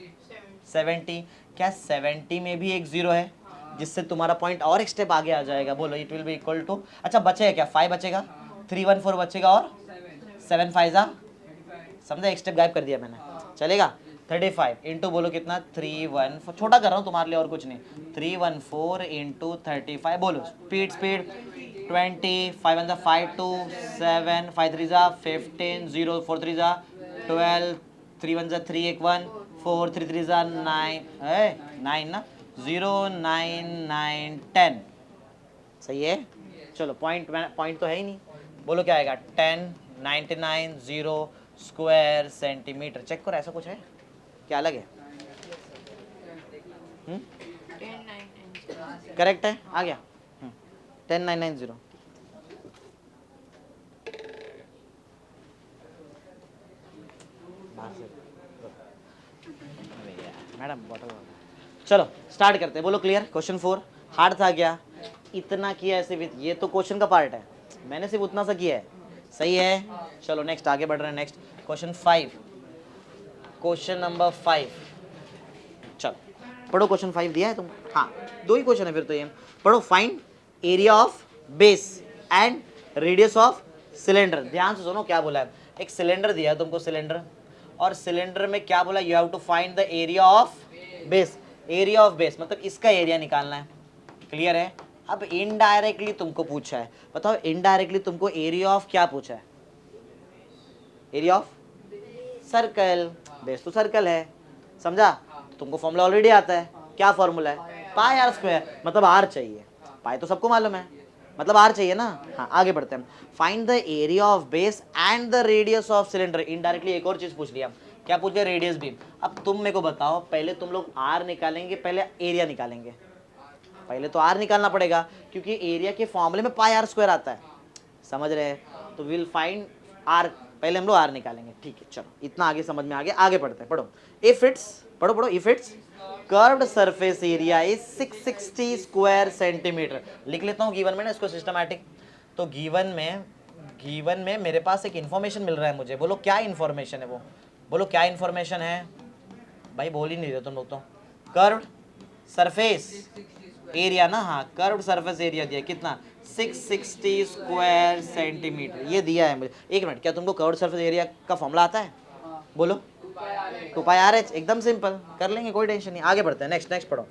70, क्या 70 में भी एक जीरो है, जिससे तुम्हारा पॉइंट और एक स्टेप आगे आ जाएगा। बोलो it will be equal to, अच्छा बचेगा क्या? 5 बचेगा, 314 बचेगा और 7 5 समझा? एक स्टेप गायब कर दिया मैंने, चलेगा? 35 इंटू, बोलो कितना? 314, छोटा कर रहा हूँ तुम्हारे लिए और कुछ नहीं। 314 इंटू 35, बोलो स्पीड 20, 5 1 5 2 7 5 3 15 0 4 3 12 3 1 3 1 1 4 3 3 9 9 ना, 0 9 9 10, सही है? चलो पॉइंट तो है ही नहीं। बोलो क्या आएगा? 10 99 0 स्क्वायर सेंटीमीटर। चेक करो, ऐसा कुछ है क्या? अलग है? करेक्ट है, आ गया 10990। मैडम बॉटल, चलो स्टार्ट करते हैं। बोलो क्लियर? क्वेश्चन 4 हार्ड था क्या? इतना किया है सिर्फ, ये तो क्वेश्चन का पार्ट है, मैंने सिर्फ उतना सा किया है, सही है? चलो नेक्स्ट आगे बढ़ रहे हैं। Next question 5, question number 5। चलो पढ़ो, क्वेश्चन 5 दिया है तुम? हाँ, 2 ही क्वेश्चन है फिर तो ये। पढ़ो, find area of base and radius of cylinder. ध्यान से सुनो क्या बोला है। एक सिलेंडर दिया है तुमको, सिलेंडर, और सिलेंडर में क्या बोला? You have to find the area of base. Area of base मतलब इसका एरिया निकालना है। क्लियर है? अब इनडायरेक्टली तुमको पूछा है, बताओ इनडायरेक्टली तुमको एरिया ऑफ क्या पूछा है? Area of circle. बेस तो सर्कल है, समझा? तुमको फॉर्मूला ऑलरेडी आता है, क्या फॉर्मूला है? पाई आर स्क्वायर, मतलब आर चाहिए। पाई तो सबको मालूम है, मतलब आर चाहिए ना। हाँ आगे बढ़ते हैं। Find the area of base and the radius of cylinder. Indirectly एक और चीज पूछ लिया, क्या पूछ लिया? रेडियस भी। अब तुम मेरे को बताओ, पहले तुम लोग आर निकालेंगे, पहले एरिया निकालेंगे? पहले तो आर निकालना पड़ेगा, क्योंकि एरिया के फॉर्मूले में पाई आर स्क्वायर आता है, समझ रहे हैं? तो विल फाइंड आर, पहले हम लोग आर निकालेंगे। ठीक है, चलो इतना आगे समझ में आ गया, आगे बढ़ते हैं। पढ़ो, इफ इट्स, पढ़ो if it's curved surface area is 660 square centimetre. लिख लेता हूँ गिवन में ना इसको सिस्टमैटिक। तो गिवन में मेरे पास एक इन्फॉर्मेशन मिल रहा है मुझे। बोलो क्या इन्फॉर्मेशन है वो? बोलो क्या इन्फॉर्मेशन है? भाई बोल ही नहीं रहे तुम लोग तो। कर्व्ड सरफेस एरिया ना, हाँ कर्व्ड सरफेस एरिया दिया कितना? 660 स्क्वायर सेंटीमीटर ये दिया है मुझे। एक मिनट, क्या तुमको कर्व्ड सरफेस एरिया का फॉर्मूला आता है? बोलो। 2πr/h, एकदम सिंपल, कर लेंगे, कोई टेंशन नहीं। आगे बढ़ते हैं, नेक्स्ट नेक्स्ट पढ़ो।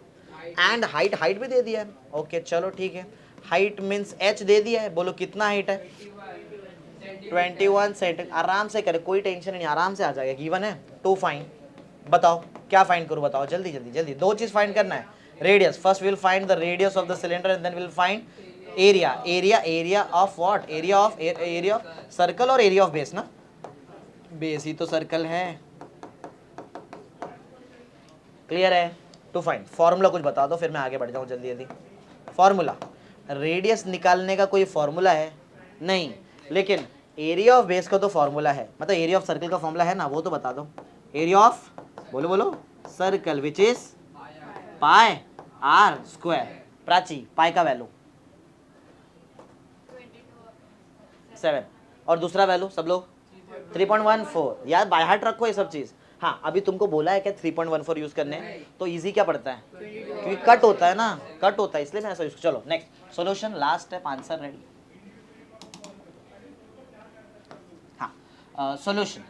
एंड हाइट, हाइट भी दे दिया है। ओके चलो ठीक है, हाइट मीन्स h दे दिया है। बोलो कितना हाइट है? 21 सेंटीमीटर। आराम से करे, कोई टेंशन नहीं, आराम से आ जाएगा, गिवन है। टू फाइंड, बताओ क्या फाइंड करूं, बताओ जल्दी जल्दी जल्दी। दो चीज फाइंड करना है, radius. First will find the radius of the cylinder and then will find area. Area of what? Area of circle और एरिया ऑफ बेस ना। बेस ही तो सर्कल है, क्लियर है? टू फाइंड फॉर्मूला कुछ बता दो, फिर मैं आगे बढ़ जाऊं जल्दी जल्दी। फॉर्मूला, रेडियस निकालने का कोई फॉर्मूला है नहीं, लेकिन एरिया ऑफ बेस का तो फॉर्मूला है, मतलब एरिया ऑफ सर्कल का फॉर्मूला है ना, वो तो बता दो। एरिया ऑफ, बोलो बोलो, circle which is pi R square. Prachi, pi का वैल्यू 7 और दूसरा वैल्यू सब लोग 3.14। यार बाय हार्ट रखो ये सब चीज। हाँ अभी तुमको बोला है क्या 3.14 यूज करने, तो इजी क्या पड़ता है, क्योंकि कट होता है ना, कट होता है, इसलिए मैं ऐसा यूज। चलो next solution, last step, answer ready. हाँ सॉल्यूशन,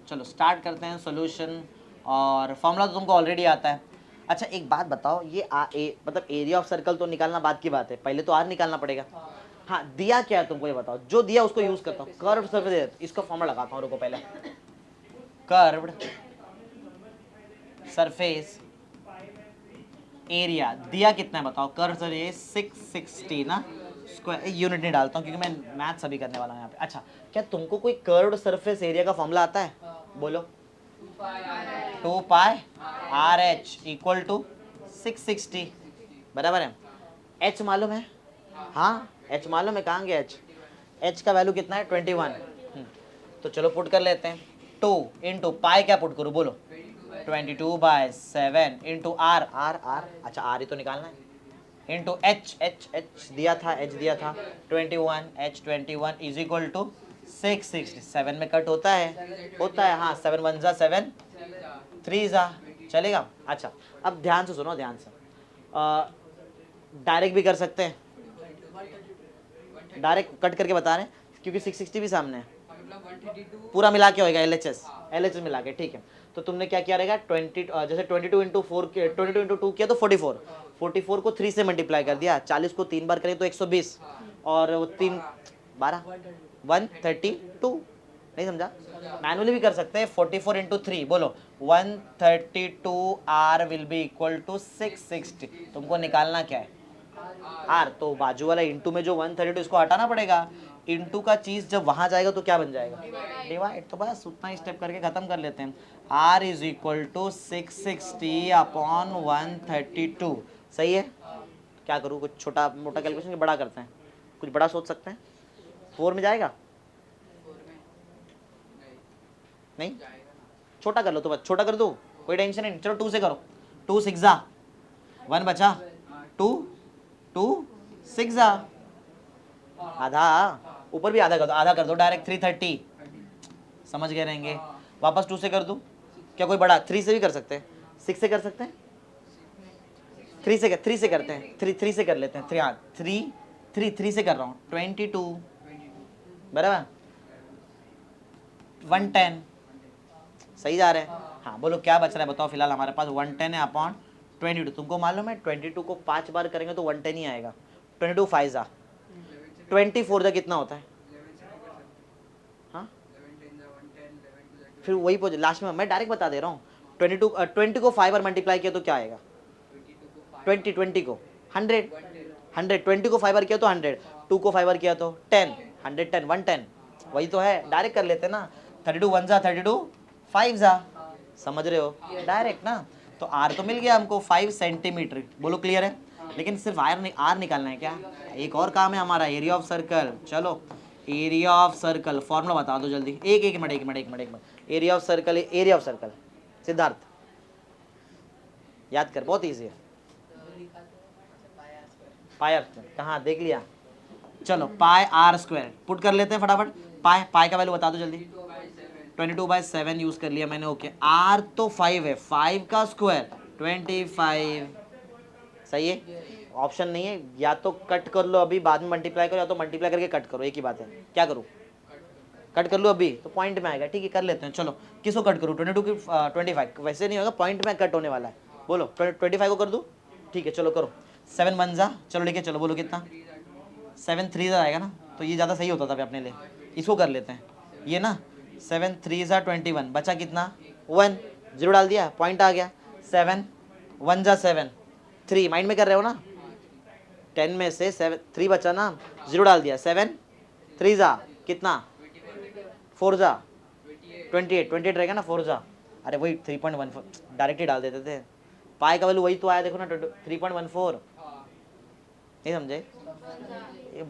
चलो स्टार्ट करते हैं सॉल्यूशन। और फॉर्मूला तो तुमको ऑलरेडी आता है। अच्छा एक बात बताओ, ये मतलब एरिया ऑफ सर्कल तो निकालना बात की बात है, पहले तो आर निकालना पड़ेगा। हाँ दिया क्या है तुमको ये बताओ, जो दिया उसको यूज करता हूँ। कर्व्ड सरफेस, इसका फॉर्मूला लगाता हूँ, रुको पहले। कर्व्ड सरफेस एरिया दिया कितना है बताओ, कर्व्ड सरफेस 660 ना स्क्वायर। यूनिट नहीं डालता हूँ क्योंकि मैं मैथ अभी करने वाला हूँ यहाँ पे। अच्छा क्या तुमको कोई कर्व्ड सरफेस एरिया का फॉर्मूला आता है? बोलो। 2πr/h इक्वल टू 660, बराबर है। h मालूम है? हाँ h मालूम है, कहाँ गया h? h का वैल्यू कितना है? 21। तो चलो पुट कर लेते हैं। 2 इंटू पाई, क्या पुट करूँ बोलो? 22/7 इंटू आर, अच्छा आर ही तो निकालना है, इंटू h दिया था, h दिया था 21, h21 इज इक्वल टू 660। 7 में कट होता है हाँ, 7 1 जा 7 3 जा, चलेगा। अच्छा अब ध्यान से सुनो, ध्यान से, डायरेक्ट भी कर सकते हैं, डायरेक्ट कट करके बता रहे हैं क्योंकि 660 भी सामने है, पूरा मिला के होएगा LHS मिला के, ठीक है। तो तुमने क्या किया रहेगा, 20 जैसे 22 इंटू 4, 22 इंटू 2 किया तो 44 को 3 से मल्टीप्लाई कर दिया, 40 को 3 बार करें तो 120, और वो 3 12 132, नहीं समझा? मैनुअली भी कर सकते हैं। 44 इंटू 3 बोलो 132 R will be equal to 660। तुमको निकालना क्या है? आर। तो बाजू वाला इंटू में जो 132 इसको हटाना पड़ेगा। इंटू का चीज जब वहां जाएगा तो क्या बन जाएगा? डिवाइड। तो बस उतना ही स्टेप करके खत्म कर लेते हैं। R is equal to 660 upon 132। सही है? क्या करूँ, कुछ छोटा मोटा कैलकुलेशन कि बड़ा करते हैं? कुछ बड़ा सोच सकते हैं। 4 में जाएगा? नहीं, छोटा कर लो तो बस, छोटा कर दो, कोई टेंशन नहीं। चलो 2 से करो, 2 6 जा 1 बचा, 2 2 6 जा आधा, ऊपर भी आधा कर दो डायरेक्ट 330। समझ गए रहेंगे? वापस 2 से कर दूं क्या? कोई बड़ा 3 से भी कर सकते हैं, 6 से कर सकते हैं, 3 से करते हैं, 3 से कर लेते हैं, 3 से कर रहा हूँ, 22 बराबर 110। सही जा रहे हैं? हाँ बोलो क्या बच रहा है बताओ। फिलहाल हमारे पास 110 है अपॉन 22। तुमको मालूम है 22 को 5 बार करेंगे तो 110 ही आएगा। 22 5 जा 24 जा कितना होता है? हाँ फिर वही पहुंच लास्ट में, मैं डायरेक्ट बता दे रहा हूँ। 20 को 5 बार मल्टीप्लाई किया तो क्या आएगा? 20 को 100, 20 को 5 बार किया तो 100, 2 को 5 बार किया तो 10, 110 110। वही तो है, डायरेक्ट कर लेते ना। 32 1 जा 32 5 जा, समझ रहे हो? डायरेक्ट ना। तो आर तो मिल गया हमको 5 सेंटीमीटर। बोलो क्लियर है? लेकिन सिर्फ आर निकालना है क्या? एक और काम है हमारा, एरिया ऑफ सर्कल। चलो एरिया ऑफ सर्कल फॉर्मूला बता दो जल्दी। एक minute. Area of circle Siddharth याद कर, बहुत ईजी है। पाई आर स्क्वायर कहाँ देख लिया? चलो पाई आर स्क्वायर पुट कर लेते हैं फटाफट। पाई का वैल्यू बता दो जल्दी। 22/7 यूज कर लिया मैंने। ओके आर तो 5 है, 5 का स्क्वायर 25। सही है? ऑप्शन नहीं है, या तो कट कर लो अभी बाद में मल्टीप्लाई करो, या तो मल्टीप्लाई करके कट करो, एक ही बात है। क्या करूँ, कट कर लो अभी तो पॉइंट में आएगा, ठीक है कर लेते हैं। चलो किसको कट करूँ, 22 की 25, वैसे नहीं होगा, पॉइंट में कट होने वाला है। बोलो 25 को कर दूँ, ठीक है चलो करो। 7 1 जा, चलो लेके चलो, बोलो कितना, 7 3 जा आएगा ना, तो ये ज़्यादा सही होता था अपने लिए, इसको कर लेते हैं ये ना। 7 3 जा 21, बचा कितना 1, जीरो डाल दिया, पॉइंट आ गया। 7 1 जा 7, 3 माइंड में कर रहे हो ना, 10 में से 7 3 बचा ना, जीरो डाल दिया। 7 3 जा कितना, 4 जा 28, 28 रहेगा ना, 4 जा, अरे वही 3.14 डायरेक्ट ही डाल देते थे, पाई का वैल्यू वही तो आया देखो ना 3.14, नहीं समझे,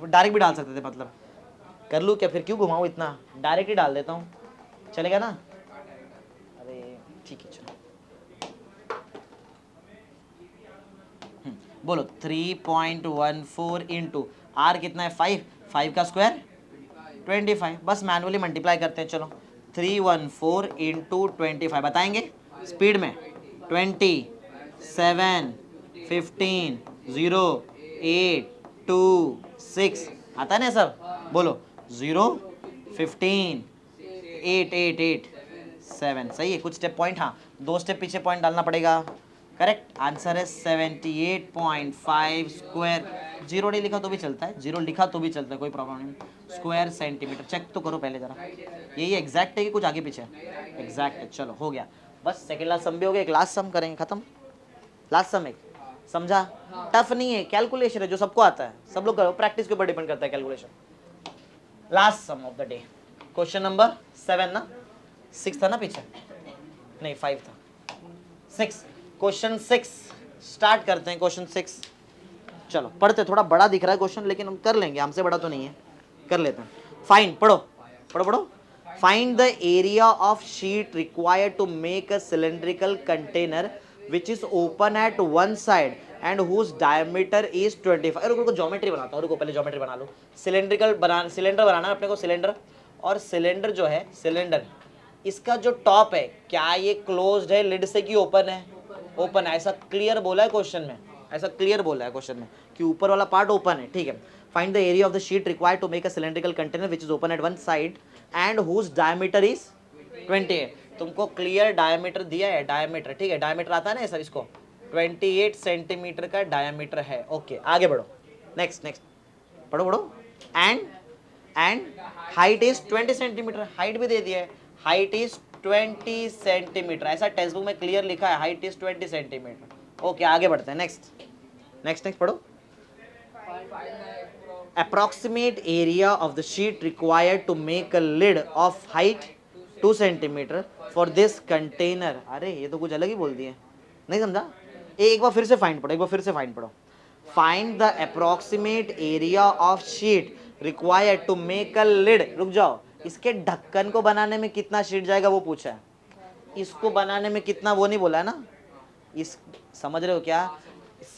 डायरेक्ट भी डाल सकते थे, मतलब कर लूँ क्या, फिर क्यों घुमाऊँ इतना, डायरेक्ट ही डाल देता हूँ, चलेगा ना। अरे ठीक है चलो, बोलो 3.14 इंटू आर कितना है 5, 5 का स्क्वायर 25, बस मैनुअली मल्टीप्लाई करते हैं। चलो 314 इंटू 25 बताएंगे स्पीड में, 20 7 15 0 8 2 6 आता है ना सब, बोलो 0 15 8 8 8 7, सही है। कुछ स्टेप पॉइंट, हाँ 2 स्टेप पीछे पॉइंट डालना पड़ेगा। करेक्ट आंसर है 78.5 स्क्वायर, जीरो नहीं लिखा तो भी चलता है, जीरो लिखा तो भी चलता है, कोई प्रॉब्लम नहीं। स्क्वायर सेंटीमीटर चेक तो करो पहले जरा, यही एग्जैक्ट है कि कुछ आगे पीछे, एग्जैक्ट है। चलो हो गया, बस सेकेंड लास्ट सम भी हो गया, एक लास्ट सम करेंगे, खत्म। लास्ट सम एक समझा, टफ नहीं है, कैलकुलेशन है जो सबको आता है, सब लोग करो, प्रैक्टिस के ऊपर डिपेंड करता है calculation. Last sum of the day, question number 7 ना, 6 था ना पीछे, नहीं 5 था, 6, क्वेश्चन 6 स्टार्ट करते हैं। क्वेश्चन 6 चलो पढ़ते, थोड़ा बड़ा दिख रहा है क्वेश्चन लेकिन हम कर लेंगे, हमसे बड़ा तो नहीं है, कर लेते हैं। फाइंड, पढ़ो पढ़ो पढ़ो, find the area of sheet required to make a cylindrical container which is open at one side and whose diameter is 25। अरे रुको ज्योमेट्री बनाता हूँ, रुको पहले ज्योमेट्री बना लो। सिलेंड्रिकल बना, सिलेंडर बनाना है अपने को, सिलेंडर, और सिलेंडर जो है, सिलेंडर इसका जो टॉप है क्या ये क्लोज्ड है लिड से कि ओपन है, ओपन है, ऐसा क्लियर बोला है क्वेश्चन में, ऐसा क्लियर बोला है क्वेश्चन में कि ऊपर वाला पार्ट ओपन है, ठीक है। Find the area of the sheet required to make a cylindrical container which is open at one side and whose diameter is 20। तुमको क्लियर डायमीटर दिया है, डायमीटर, ठीक है, डायमीटर आता है ना सर, इसको 28 सेंटीमीटर का डायमीटर है। ओके आगे बढ़ो, नेक्स्ट नेक्स्ट पढ़ो पढ़ो। And height is 20 centimetre, height भी दे दिया है, हाइट इज 20 सेंटीमीटर, ऐसा टेक्स्ट बुक में क्लियर लिखा है, हाइट इज 20 सेंटीमीटर। ओके आगे बढ़ते हैं, नेक्स्ट नेक्स्ट नेक्स्ट पढ़ो। approximate area of the sheet required to make a lid of height 2 centimeter for this container। अरे ये तो कुछ अलग ही बोल दिए, नहीं समझा, एक बार फिर से फाइंड पढ़ो, एक बार फिर से फाइंड पढ़ो। Find the approximate area of sheet required to make a lid, रुक जाओ, इसके ढक्कन को बनाने में कितना शीट जाएगा वो पूछा है, इसको बनाने में कितना वो नहीं बोला है ना, इस समझ रहे हो क्या,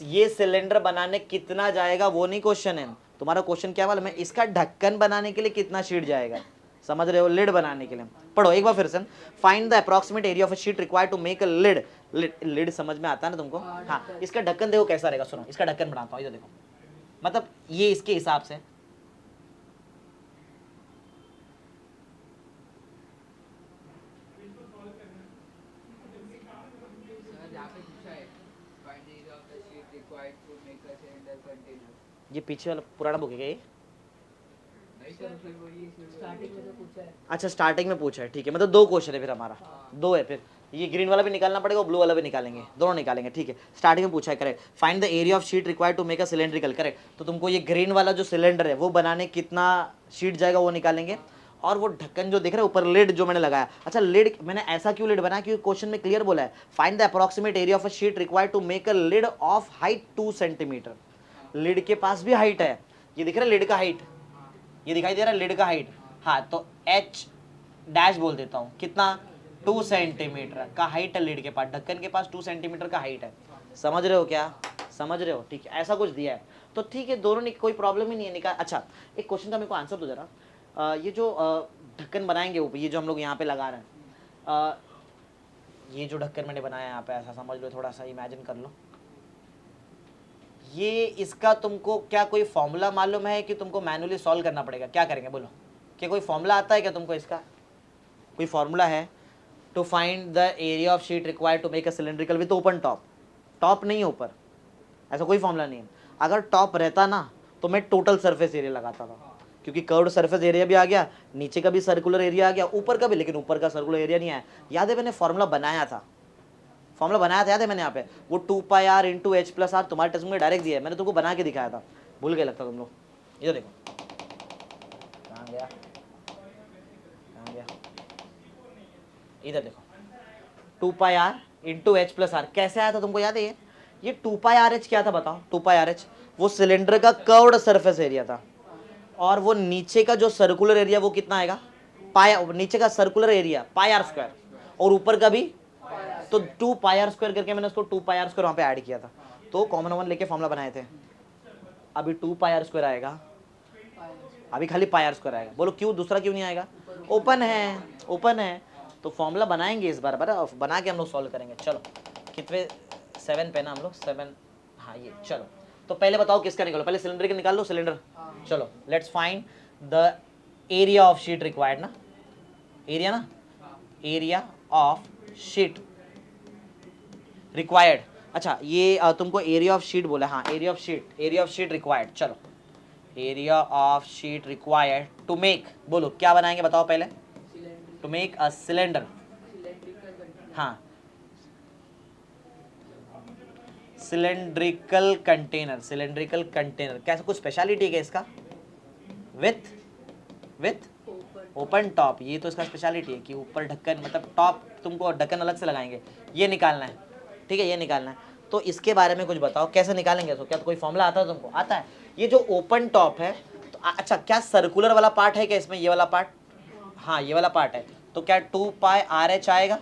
ये सिलेंडर बनाने कितना जाएगा वो नहीं क्वेश्चन है, तुम्हारा क्वेश्चन क्या मालूम है, इसका ढक्कन बनाने के लिए कितना शीट जाएगा, समझ रहे हो, लिड बनाने के लिए। पढ़ो एक बार फिर से, find the approximate area of a sheet required to make a lid, lid समझ में आता है ना तुमको, हाँ इसका ढक्कन देखो कैसा रहेगा, सुनो इसका ढक्कन बनाता हूँ, इधर देखो, मतलब ये इसके हिसाब से, ये पीछे वाला पुराना बुक है क्या ये, अच्छा स्टार्टिंग में पूछा है, ठीक है, मतलब 2 क्वेश्चन है फिर हमारा, 2 है, फिर ये ग्रीन वाला भी निकालना पड़ेगा और ब्लू वाला भी निकालेंगे, दोनों निकालेंगे, ठीक है। स्टार्टिंग में पूछा है, correct, find the area of sheet required to make a cylindrical, correct, तो तुमको ये ग्रीन वाला जो सिलेंडर है वो बनाने कितना शीट जाएगा वो निकालेंगे, और वो ढक्कन जो दिख रहा है ऊपर लिड जो मैंने लगाया, अच्छा लिड मैंने ऐसा क्यों लिड बनाया, क्योंकि क्वेश्चन में क्लियर बोला है find the approximate area of a sheet required to make a lid of height 2 centimetre, lid के पास भी हाइट है, ये दिख रहा है लिड का हाइट, ये दिखाई दे रहा है लिड का हाइट, हाँ तो एच डैश बोल देता हूँ, कितना 2 सेंटीमीटर का हाइट है लिड के पास, ढक्कन के पास 2 सेंटीमीटर का हाइट है, समझ रहे हो क्या, समझ रहे हो, ठीक है, ऐसा कुछ दिया है तो ठीक है, दोनों ने कोई प्रॉब्लम ही नहीं है निकाल। अच्छा एक क्वेश्चन का मेरे को आंसर दो जरा, ये जो ढक्कन बनाएंगे ऊपर, ये जो हम लोग यहाँ पे लगा रहे हैं, ये जो ढक्कन मैंने बनाया यहाँ पे, ऐसा समझ लो, थोड़ा सा इमेजिन कर लो, ये इसका तुमको क्या कोई फॉर्मूला मालूम है कि तुमको मैनुअली सॉल्व करना पड़ेगा? क्या करेंगे बोलो? क्या कोई फॉर्मूला आता है क्या तुमको इसका? कोई फॉर्मूला है to find the area of sheet required to make a cylindrical with open top? Top नहीं है ऊपर, ऐसा कोई फॉर्मूला नहीं है। अगर टॉप रहता ना तो मैं टोटल सरफेस एरिया लगाता था, क्योंकि कर्व्ड सरफेस एरिया भी आ गया, नीचे का भी सर्कुलर एरिया आ गया, ऊपर का भी, लेकिन ऊपर का सर्कुलर एरिया नहीं आया। याद है मैंने फॉर्मूला बनाया था, याद है मैंने यहाँ पे वो 2πr into H plus R तुम्हारे टेक्स्ट में डायरेक्ट दिया है, मैंने तुमको बना के दिखाया था, भूल गए लगता तुम लोग। ये देखो कहाँ गया, इधर देखो 2πr into H plus are कैसे आया था तुमको याद है? ये 2πrh क्या था बताओ? 2πrh वो सिलेंडर का कर्व्ड सरफेस एरिया था, और वो नीचे का जो सर्कुलर एरिया वो कितना आएगा? नीचे का सर्कुलर एरिया πr², और ऊपर का भी तो 2πr² करके मैंने उसको 2πr² वहां पे ऐड किया था, तो कॉमन वन लेके फॉर्मूला बनाए थे। अभी 2πr² आएगा, अभी खाली πr² आएगा। बोलो क्यों? दूसरा क्यों नहीं आएगा? ओपन है, ओपन है, तो फॉर्मूला बनाएंगे इस बार बना के हम लोग सॉल्व करेंगे। चलो कितने 7 पे ना हम लोग 7, हाँ ये। चलो तो पहले बताओ किसका निकालो, पहले सिलेंडर का निकाल लो, सिलेंडर। चलो let's find the area of sheet required ना, एरिया ना, एरिया ऑफ शीट रिक्वायर्ड। अच्छा ये तुमको एरिया ऑफ शीट बोला, हाँ एरिया ऑफ शीट रिक्वायर्ड। चलो area of sheet required to make, बोलो क्या बनाएंगे बताओ पहले? टू मेक अ सिलेंडर, हाँ सिलेंड्रिकल कंटेनर। कैसा कुछ स्पेशलिटी है इसका? विथ ओपन टॉप, ये तो इसका स्पेशलिटी है कि ऊपर ढक्कन, मतलब टॉप तुमको ढक्कन अलग से लगाएंगे, ये निकालना है, ठीक है ये निकालना है। तो इसके बारे में कुछ बताओ कैसे निकालेंगे इसको? क्या कोई फॉर्मूला आता है तुमको? आता है। ये जो ओपन टॉप है तो अच्छा क्या सर्कुलर वाला पार्ट है क्या इसमें? ये वाला पार्ट, हाँ ये वाला पार्ट है, तो क्या 2πrh आएगा?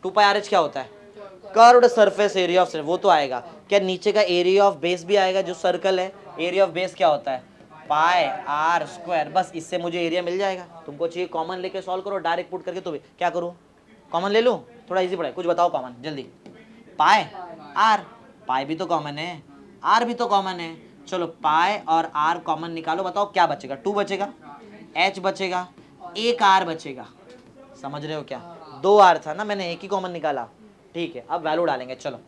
2πrh क्या होता है? कर्व्ड सरफेस एरिया ऑफ, वो तो आएगा। क्या नीचे का एरिया ऑफ बेस भी आएगा जो सर्कल है? एरिया ऑफ बेस क्या होता है? πr²। बस इससे मुझे एरिया मिल जाएगा। तुमको चाहिए कॉमन लेके सॉल्व करो, डायरेक्ट पुट करके, तो भी क्या करूँ? कॉमन ले लूँ? थोड़ा इजी पड़ा है, कुछ बताओ कॉमन जल्दी। पाई आर, पाई भी तो कॉमन है, आर भी तो कॉमन है। चलो पाई और आर कॉमन निकालो, बताओ क्या बचेगा? 2 बचेगा, एच बचेगा, एक आर बचेगा। समझ रहे हो क्या? 2 आर था ना, मैंने एक ही कॉमन निकाला, ठीक है। अब वैल्यू डालेंगे। चलो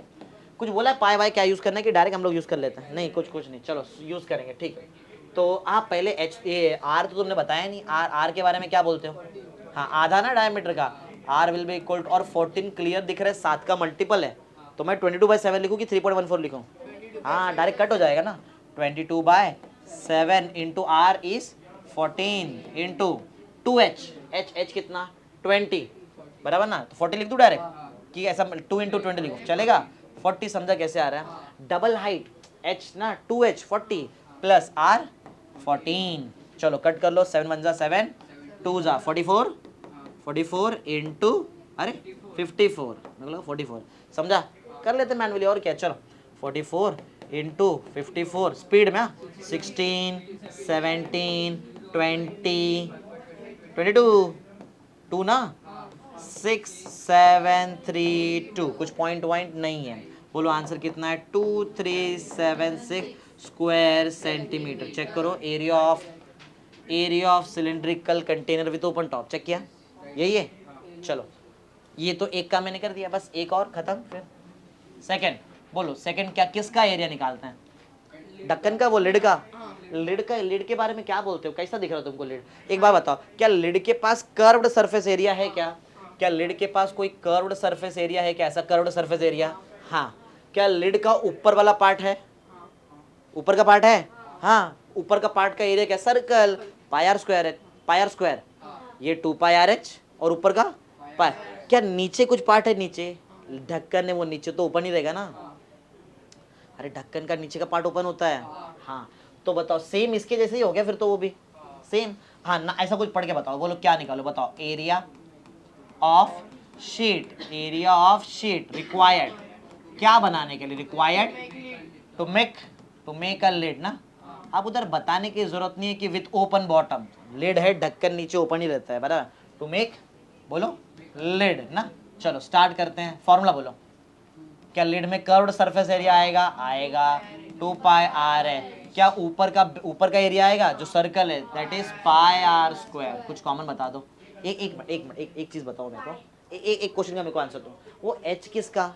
कुछ बोला है पाई वाई क्या यूज़ करना है कि डायरेक्ट हम लोग यूज़ कर लेते हैं? नहीं कुछ नहीं, चलो यूज़ करेंगे, ठीक है। तो आप पहले एच ए आर तो तुमने बताया नहीं, आर के बारे में क्या बोलते हो? हाँ आधा ना डायमीटर का, आर विल बी इक्वल, और 14 क्लियर दिख रहा है, 7 का मल्टीपल है, तो मैं 22/7 लिखूँ कि 3.14 लिखूँ? हाँ डायरेक्ट कट हो जाएगा ना। 22/7 into R is 14 into 2h, H कितना? 20, बराबर ना? तो 40 लिख दूँ डायरेक्ट कि ऐसा 2 इंटू 20 लिखूँ? चलेगा? 40 समझा कैसे आ रहा है? डबल हाइट h ना, 2h 40 प्लस r 14। चलो कट कर लो, 7 1 जा 7, 2 जा 44, 44 इंटू अरे 54, मतलब 44, समझा? कर लेते मैनुअली और क्या। चलो 44 इंटू 54 स्पीड में 16 17 20 22 2 ना 6 7 3 2, कुछ पॉइंट नहीं है। बोलो आंसर कितना है? 2376 स्क्वायर सेंटीमीटर। चेक करो area of cylindrical container with open top, check किया? यही है। चलो ये तो एक का मैंने कर दिया, बस एक और खत्म। फिर सेकंड, बोलो सेकंड क्या, किसका एरिया निकालते हैं? ढक्कन का, वो लिड का। लिड के बारे में क्या बोलते हो? कैसा दिख रहा है तुमको लिड? एक बार बताओ, क्या लिड के पास कर्व्ड सरफेस एरिया है क्या? क्या लिड के पास कोई कर्व्ड सरफेस एरिया है क्या? ऐसा कर्व्ड सरफेस एरिया, हाँ। क्या लिड का ऊपर वाला पार्ट है? ऊपर का पार्ट है, हाँ। ऊपर का पार्ट का एरिया क्या? सर्कल, πr² है, πr²। ये 2πrh और ऊपर का पाई। क्या नीचे कुछ पार्ट है? नीचे ढक्कन है, वो नीचे तो ओपन ही रहेगा ना। अरे ढक्कन का नीचे का पार्ट ओपन होता है, हाँ। तो बताओ सेम इसके जैसे ही हो गया फिर तो, वो भी सेम, हाँ ना। ऐसा कुछ पढ़ के बताओ, बोलो क्या निकालो, बताओ। एरिया ऑफ शीट रिक्वायर्ड, क्या बनाने के लिए? Required to make a lid ना। अब उधर बताने की जरूरत नहीं है कि विथ ओपन बॉटम, लिड है, ढक्कन नीचे ओपन ही रहता है, बराबर। टू मेक, बोलो लिड ना। चलो स्टार्ट करते हैं, फॉर्मूला बोलो। क्या लिड में कर्व्ड सरफेस एरिया आएगा? 2 पाई आर है। क्या ऊपर का एरिया आएगा जो सर्कल है, that is pi R square. कुछ कॉमन बता दो। एक चीज बताओ मेरे को, एक क्वेश्चन का मेरे को आंसर दो। वो एच किसका,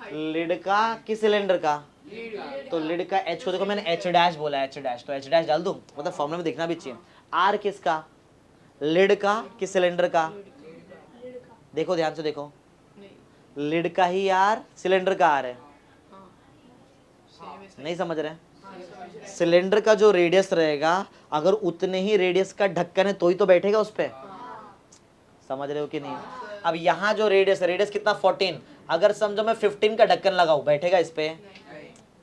लिड का कि सिलेंडर का? तो लिड का एच को देखो, मैंने एच डैश बोला, एच डैश, तो एच डैश डाल दूं, मतलब फॉर्मूला में देखना भी चाहिए। आर किसका, लिड का कि सिलेंडर का? देखो ध्यान से देखो, लिड का ही आर, सिलेंडर का आर है। नहीं समझ रहे? सिलेंडर का जो रेडियस रहेगा, अगर उतने ही रेडियस का ढक्कन है तो ही तो बैठेगा उस पे। समझ रहे हो कि नहीं? अब यहाँ जो रेडियस है, रेडियस कितना 14, अगर समझो मैं 15 का ढक्कन लगाऊं, बैठेगा इस पे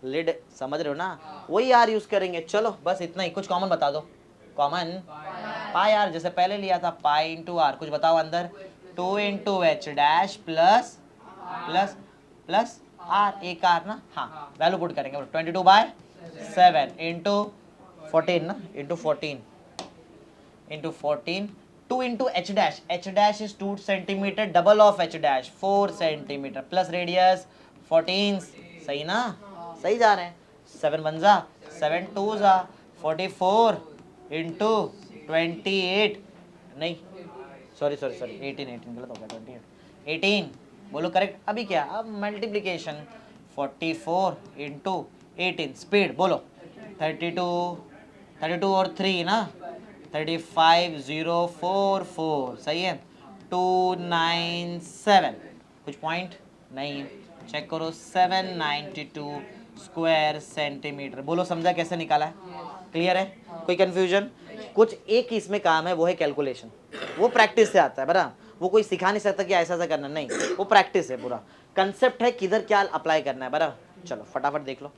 लिड? समझ रहे हो ना? वही आर यूज करेंगे। चलो बस इतना ही। कुछ कॉमन बता दो। कॉमन पाई आर, जैसे पहले लिया था पाई इंटू आर। कुछ बताओ अंदर। 2 into H dash plus plus plus R, एक आर ना। हाँ, वैल्यू पुट करेंगे। 22/7 इंटू 14 ना, into 14 into 14। 2 into H dash, H dash is 2 centimetre, double of H dash 4 centimetre, plus radius 14। सही ना? सही जा रहे हैं। 7 1 जा, 7 2 जा, 44 इंटू 28, नहीं सॉरी 18 गलत हो गया, 28 18 बोलो करेक्ट। अभी क्या, अब मल्टीप्लीकेशन 44 इंटू 18, स्पीड बोलो 32 और 3 ना, 35,044। सही है। 297, कुछ पॉइंट नहीं है, चेक करो। 792 स्क्वायर सेंटीमीटर। बोलो समझा कैसे निकाला है? क्लियर है? कोई कंफ्यूजन? कुछ एक इसमें काम है, वो है कैलकुलेशन। वो प्रैक्टिस से आता है बरा, वो कोई सिखा नहीं सकता कि ऐसा ऐसा करना, नहीं, वो प्रैक्टिस है। पूरा कंसेप्ट है किधर क्या अप्लाई करना है बरा। चलो फटाफट देख लो।